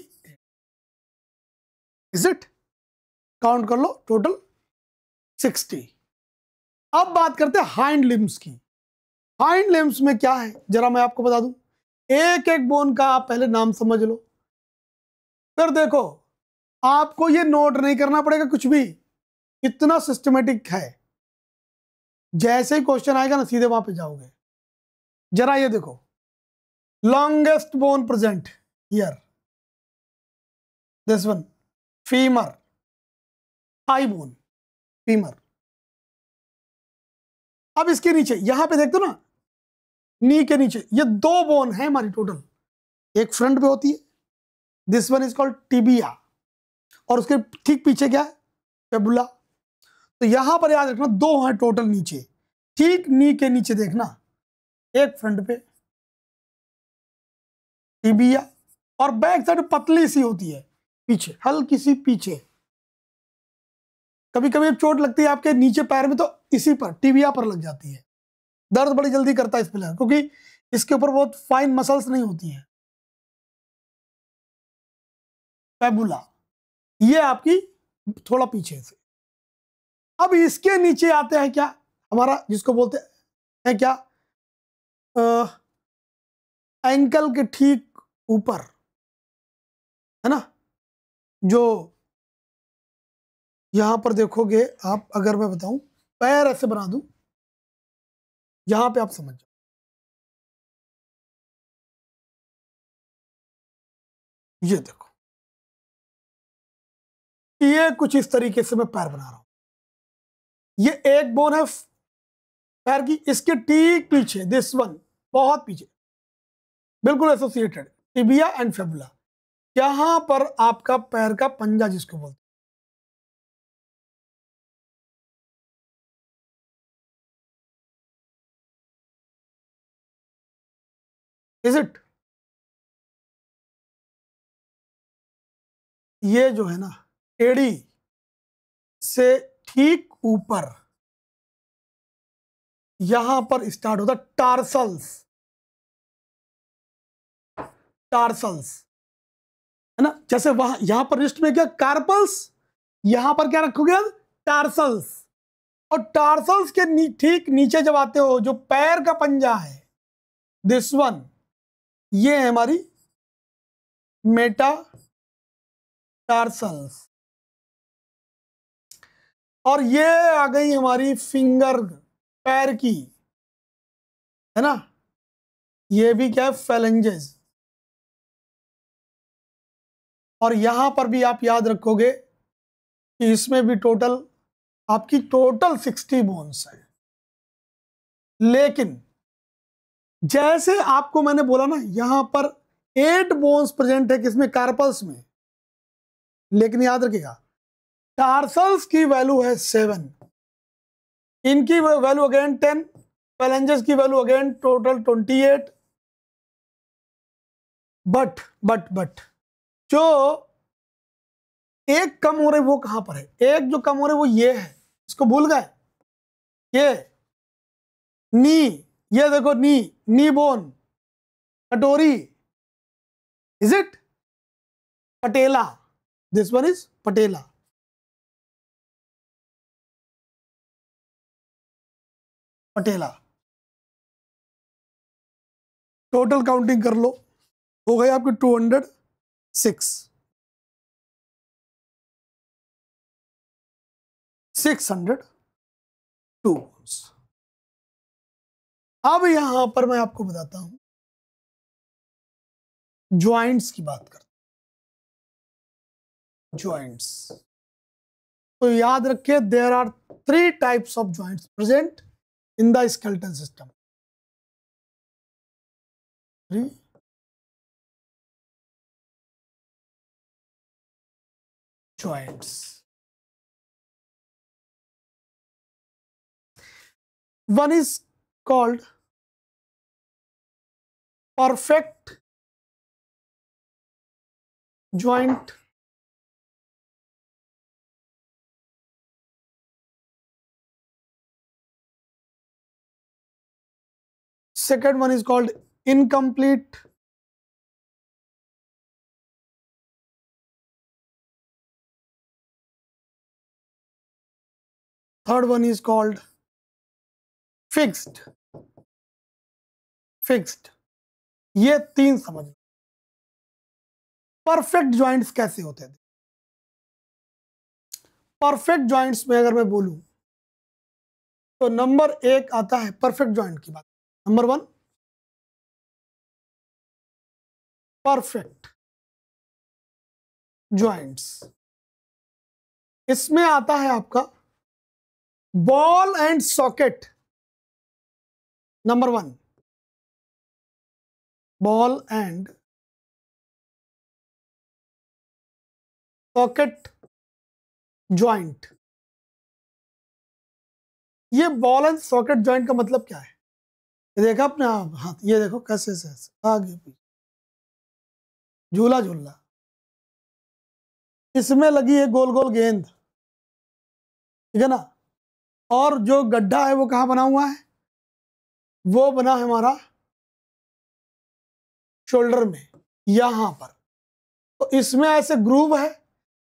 is it? Count कर लो, टोटल 60। अब बात करते हैं हाइंड लिम्स की। हाइंड लिम्स में क्या है जरा मैं आपको बता दूं, एक एक बोन का आप पहले नाम समझ लो, फिर देखो आपको ये नोट नहीं करना पड़ेगा कुछ भी, इतना सिस्टमेटिक है। जैसे ही क्वेश्चन आएगा ना सीधे वहां पे जाओगे। जरा ये देखो, longest bone present here, this one, femur, thigh bone, femur. अब इसके नीचे यहां पे देखते हो ना, नी के नीचे ये 2 बोन है हमारी टोटल, एक फ्रंट पे होती है, this one is called tibia, और उसके ठीक पीछे क्या है? फेबुला। तो यहां पर याद रखना 2 है टोटल नीचे, ठीक नी के नीचे देखना, एक फ्रंट पे टिबिया, और बैक साइड पतली सी होती है पीछे, हल्की सी पीछे। कभी कभी चोट लगती है आपके नीचे पैर में, तो इसी पर टिबिया पर लग जाती है, दर्द बड़ी जल्दी करता है इस पे, क्योंकि इसके ऊपर बहुत फाइन मसल्स नहीं होती हैं। फेबुला ये आपकी थोड़ा पीछे से। अब इसके नीचे आते हैं क्या, हमारा जिसको बोलते हैं क्या, एंकल के ठीक ऊपर, है ना, जो यहां पर देखोगे आप, अगर मैं बताऊं पैर ऐसे बना दूं, यहां पे आप समझ जाओ, ये देखो, ये कुछ इस तरीके से मैं पैर बना रहा हूं। ये एक बोन है पैर की, इसके ठीक पीछे, दिस वन, बहुत पीछे, बिल्कुल एसोसिएटेड, टिबिया एंड फेबुला, यहां पर आपका पैर का पंजा जिसको बोलते हैं, इज इट? ये जो है ना, एड़ी से ठीक ऊपर यहां पर स्टार्ट होता टार्सल्स, टार्सल्स, है ना? जैसे वहां यहां पर रिस्ट में क्या, कार्पल्स, यहां पर क्या रखोगे अब, टार्सल्स। और टार्सल्स के ठीक नीचे जब आते हो, जो पैर का पंजा है, दिस वन, ये है हमारी मेटा टार्सल्स। और ये आ गई हमारी फिंगर, पैर की, है ना? ये भी क्या है, फेलेंजेस। और यहां पर भी आप याद रखोगे कि इसमें भी टोटल आपकी टोटल 60 बोन्स है। लेकिन जैसे आपको मैंने बोला ना, यहां पर 8 बोन्स प्रेजेंट है, किसमें, कार्पल्स में। लेकिन याद रखिएगा, टार्सल्स की वैल्यू है 7, इनकी वैल्यू अगेन 10, फेलेंजेस की वैल्यू अगेन टोटल 28। बट जो एक कम हो रही वो कहां पर है, एक जो कम हो रही वो ये है, इसको भूल गए, ये नी, ये देखो नी, नी बोन, कटोरी, is it, patella, this one is patella, patella. Total counting कर लो, हो गई आपकी 206, 602। अब यहां पर मैं आपको बताता हूं, ज्वाइंट्स की बात करते हैं, ज्वाइंट्स। तो याद रखिए, there are 3 types of joints present in the skeletal system. 3 joints. One is called perfect joint, second one is called incomplete, third one is called fixed, fixed। ये 3 समझ। परफेक्ट ज्वाइंट्स कैसे होते हैं? परफेक्ट ज्वाइंट्स में अगर मैं बोलूं तो नंबर 1 आता है परफेक्ट ज्वाइंट की बात। नंबर 1 परफेक्ट ज्वाइंट्स, इसमें आता है आपका ball and socket. Number 1 ball and socket joint. ये बॉल एंड सॉकेट ज्वाइंट का मतलब क्या है? ये देखा अपने आप हाथ, ये देखो कैसे आगे पीछे झूला झूला, इसमें लगी है गोल गोल गेंद, ठीक है ना? और जो गड्ढा है वो कहाँ बना हुआ है? वो बना है हमारा शोल्डर में, यहां पर। तो इसमें ऐसे ग्रूव है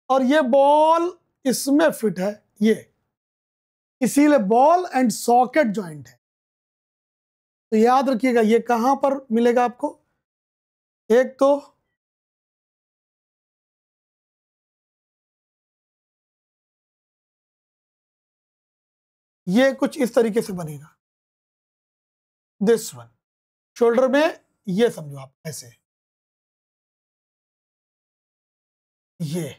और ये बॉल इसमें फिट है, ये इसीलिए बॉल एंड सॉकेट ज्वाइंट है। तो याद रखिएगा, ये कहां पर मिलेगा आपको? एक तो ये कुछ इस तरीके से बनेगा, दिस वन, शोल्डर में, ये समझो आप ऐसे, ये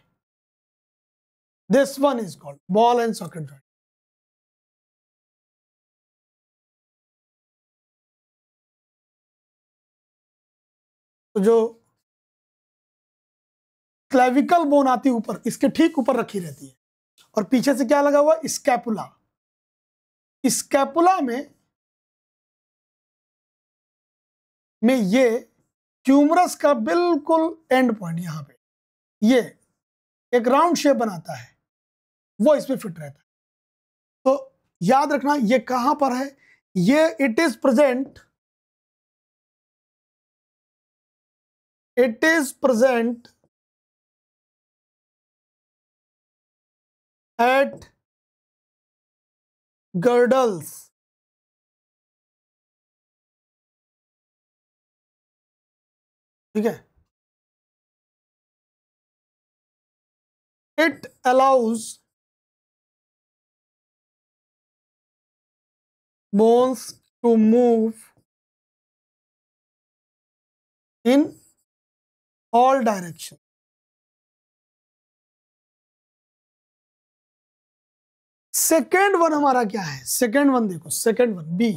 this one is called ball and socket joint. तो जो क्लेविकल बोन आती है ऊपर, इसके ठीक ऊपर रखी रहती है, और पीछे से क्या लगा हुआ है? स्कैपुला। स्कैपुला में ये ह्यूमरस का बिल्कुल एंड पॉइंट यहां पे ये एक राउंड शेप बनाता है, वो इसमें फिट रहता है। तो याद रखना ये कहां पर है? ये it is present at girdles. ठीक है, it allows bones to move in all direction। Second one हमारा क्या है? सेकेंड वन देखो, second one B,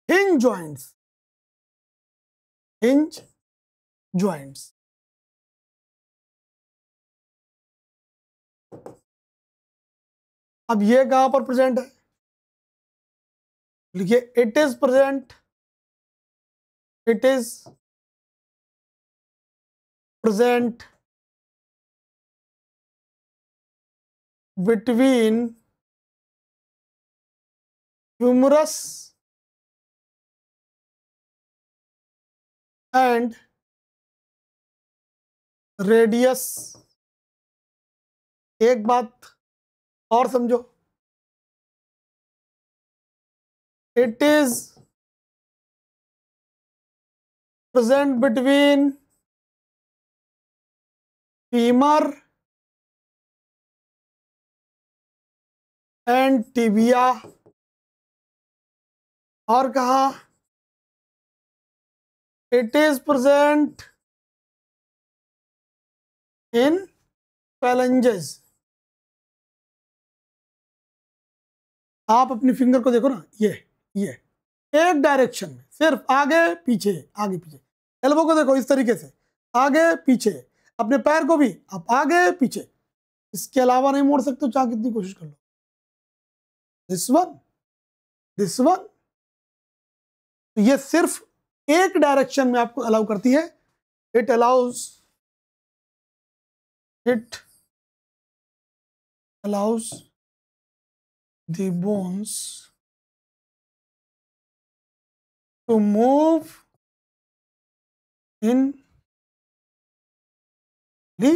hinge joints. Hinge joints अब ये कहां पर प्रेजेंट है? लिखिए it is present between humerus and radius. एक बात और समझो, it is present between femur and tibia. और कहा? It is present in phalanges. आप अपनी फिंगर को देखो ना, ये एक डायरेक्शन में, सिर्फ आगे पीछे आगे पीछे। एल्बो को देखो इस तरीके से, आगे पीछे। अपने पैर को भी आप आगे पीछे, इसके अलावा नहीं मोड़ सकते, चाहे कितनी कोशिश कर लो। दिस वन तो ये सिर्फ एक डायरेक्शन में आपको अलाउ करती है। It allows the bones to move in the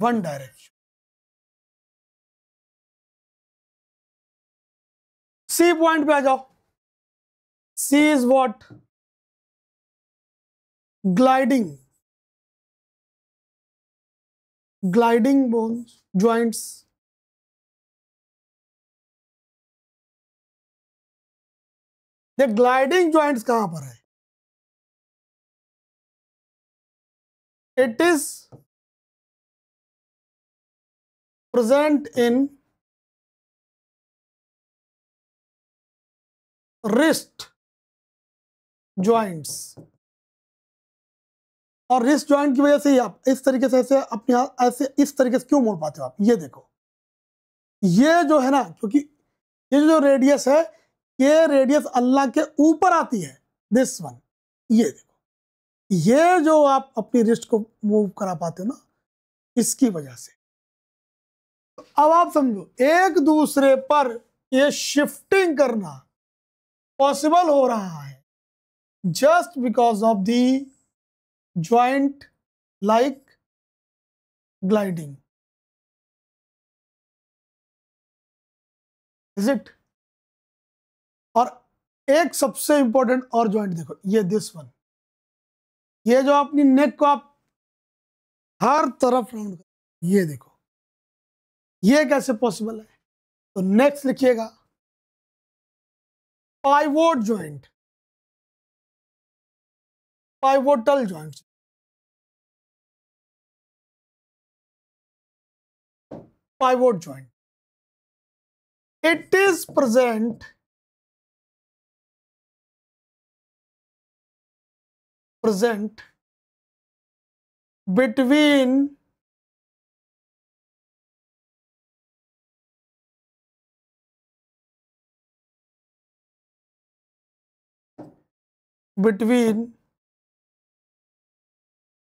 one direction। C point पे आ जाओ। C is what? Gliding bones joints. ये ग्लाइडिंग ज्वाइंट्स कहां पर है? It is present in wrist joints. और रिस्ट ज्वाइंट की वजह से ही आप इस तरीके से ऐसे अपने ऐसे इस तरीके से क्यों मोड़ पाते हो आप? ये देखो, ये जो है ना, क्योंकि ये जो रेडियस है, ये रेडियस अल्लाह के ऊपर आती है। दिस वन, ये देखो, ये जो आप अपनी रिस्ट को मूव करा पाते हो ना, इसकी वजह से। तो अब आप समझो, एक दूसरे पर ये शिफ्टिंग करना पॉसिबल हो रहा है just because of the joint like gliding. Is it? और एक सबसे इंपॉर्टेंट और ज्वाइंट देखो, ये दिस वन, ये जो अपनी नेक को आप हर तरफ राउंड कर, ये देखो, ये कैसे पॉसिबल है? तो नेक्स्ट लिखिएगा pivot joint. pivotal joint, pivot joint. It is present between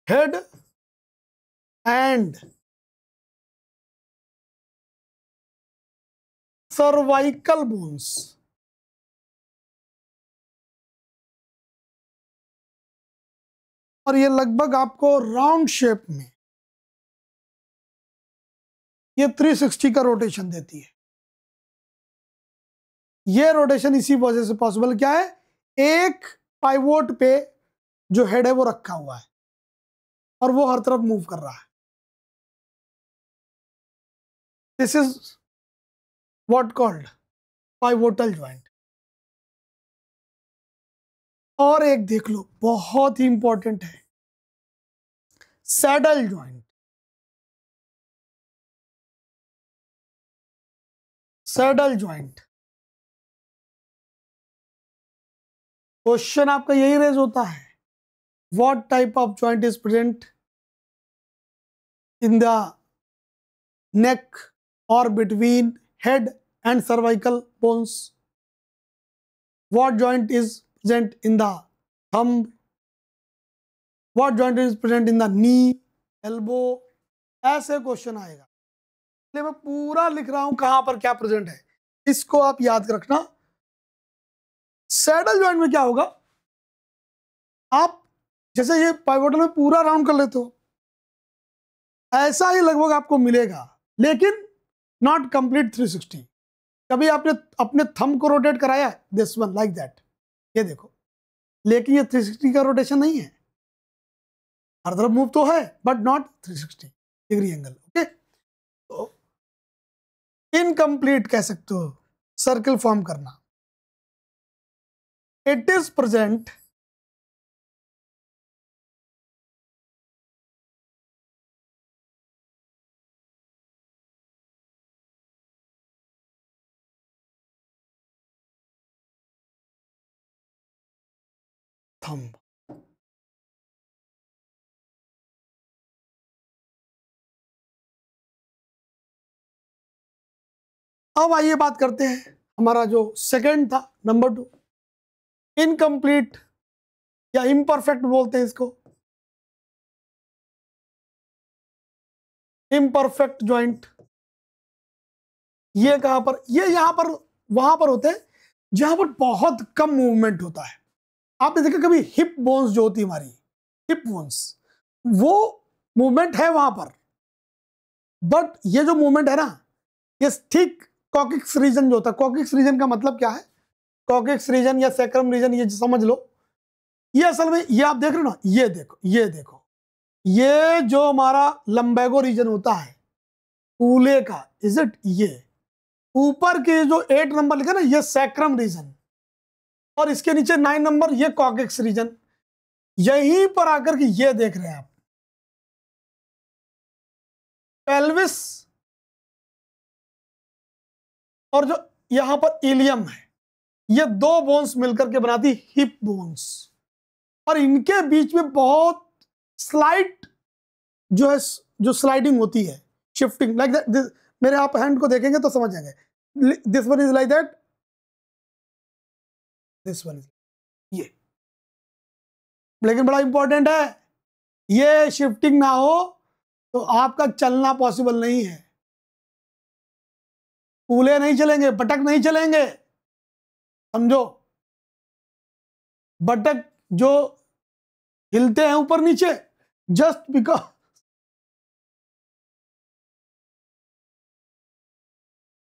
head and cervical bones. और ये लगभग आपको राउंड शेप में ये 360 का रोटेशन देती है। ये रोटेशन इसी वजह से पॉसिबल क्या है, एक पाइवोट पे जो हेड है वो रखा हुआ है और वो हर तरफ मूव कर रहा है। This is what called pivotal joint. और एक देख लो, बहुत ही इंपॉर्टेंट है, saddle joint. Saddle joint question आपका यही रेज होता है, what type of joint is present in the neck और between head and cervical bones? What joint is present in the thumb? What joint is present in the knee, elbow? ऐसे क्वेश्चन आएगा, इसलिए मैं पूरा लिख रहा हूं कहां पर क्या प्रेजेंट है, इसको आप याद रखना। सैडल जॉइंट में क्या होगा, आप जैसे ये पाइवोटल में पूरा राउंड कर लेते हो, ऐसा ही लगभग आपको मिलेगा, लेकिन नॉट कंप्लीट 360। कभी आपने अपने थंब को रोटेट कराया, दिस वन लाइक दैट, ये देखो, लेकिन ये 360 का रोटेशन नहीं है, हर तरफ मूव तो है but not 360 degree angle. Okay, तो इनकम्प्लीट कह सकते हो सर्कल फॉर्म करना। It is present thumb. अब आइए बात करते हैं हमारा जो सेकंड था, नंबर 2, इनकम्प्लीट या इम्परफेक्ट बोलते हैं इसको, इम्परफेक्ट ज्वाइंट। ये कहां पर, ये यहां पर वहां पर होते हैं जहां पर बहुत कम मूवमेंट होता है। आपने देखा कभी हिप बोन्स जो होती है हमारी, हिप बोन्स, वो मूवमेंट है वहां पर, बट ये जो मूवमेंट है ना, ये ठीक कॉकिक्स रीजन जो होता है, कॉकिक्स रीजन का मतलब क्या है, कॉकिक्स रीजन या सैक्रम रीजन, ये समझ लो, ये असल में ये आप देख रहे हो ना, ये देखो, ये देखो, ये जो हमारा लंबैगो रीजन होता है कूले का, इज इट, ये ऊपर के जो 8 नंबर लिखा ना, ये सैक्रम रीजन, और इसके नीचे 9 नंबर ये कॉकिक्स रीजन। यहीं पर आकर के ये देख रहे हैं आप, पेल्विस और जो यहां पर इलियम है, ये 2 बोन्स मिलकर के बनाती हिप बोन्स, और इनके बीच में बहुत स्लाइड जो है, जो स्लाइडिंग होती है, शिफ्टिंग लाइक दैट। मेरे आप हैंड को देखेंगे तो समझ जाएंगे, this one is like that, this one is ये, लेकिन बड़ा इंपॉर्टेंट है, ये शिफ्टिंग ना हो तो आपका चलना पॉसिबल नहीं है, कूले नहीं चलेंगे, बटक नहीं चलेंगे, समझो, बटक जो हिलते हैं ऊपर नीचे just because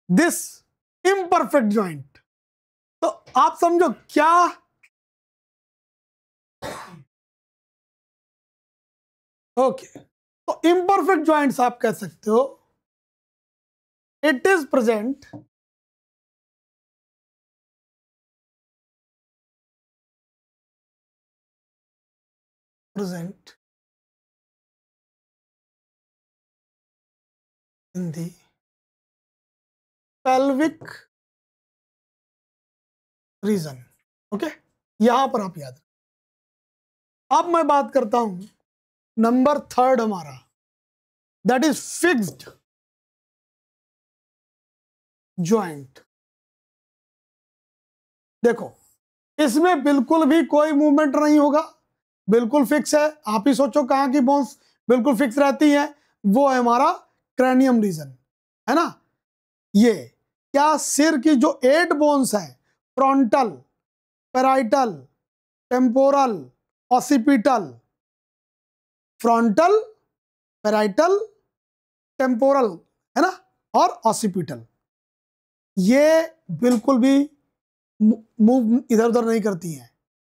this imperfect joint. तो आप समझो क्या, ओके, तो इम्परफेक्ट ज्वाइंट्स आप कह सकते हो, it is present present in the pelvic region. Okay, यहां पर आप याद रखें. अब मैं बात करता हूं नंबर 3 हमारा, दैट इज फिक्स्ड जॉइंट. देखो, इसमें बिल्कुल भी कोई मूवमेंट नहीं होगा, बिल्कुल फिक्स है. आप ही सोचो कहां की बोन्स बिल्कुल फिक्स रहती हैं, वो है हमारा क्रैनियम रीजन, है ना. ये क्या सिर की जो 8 बोन्स हैं, frontal, parietal, temporal, occipital, frontal, parietal, temporal, है ना, और ऑसिपिटल, ये बिल्कुल भी मूव इधर उधर नहीं करती हैं,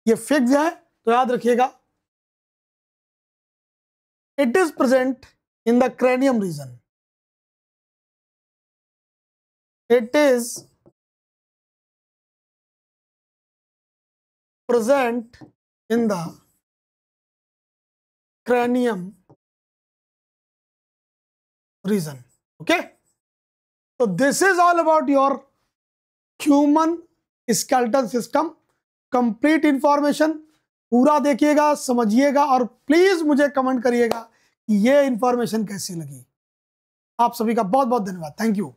ये फिक्स है. तो याद रखिएगा, it is present in the cranium region. It is present in the cranium region. Okay, so this is all about your human skeletal system. Complete information पूरा देखिएगा, समझिएगा, और प्लीज मुझे कमेंट करिएगा कि ये इंफॉर्मेशन कैसी लगी. आप सभी का बहुत बहुत धन्यवाद. Thank you.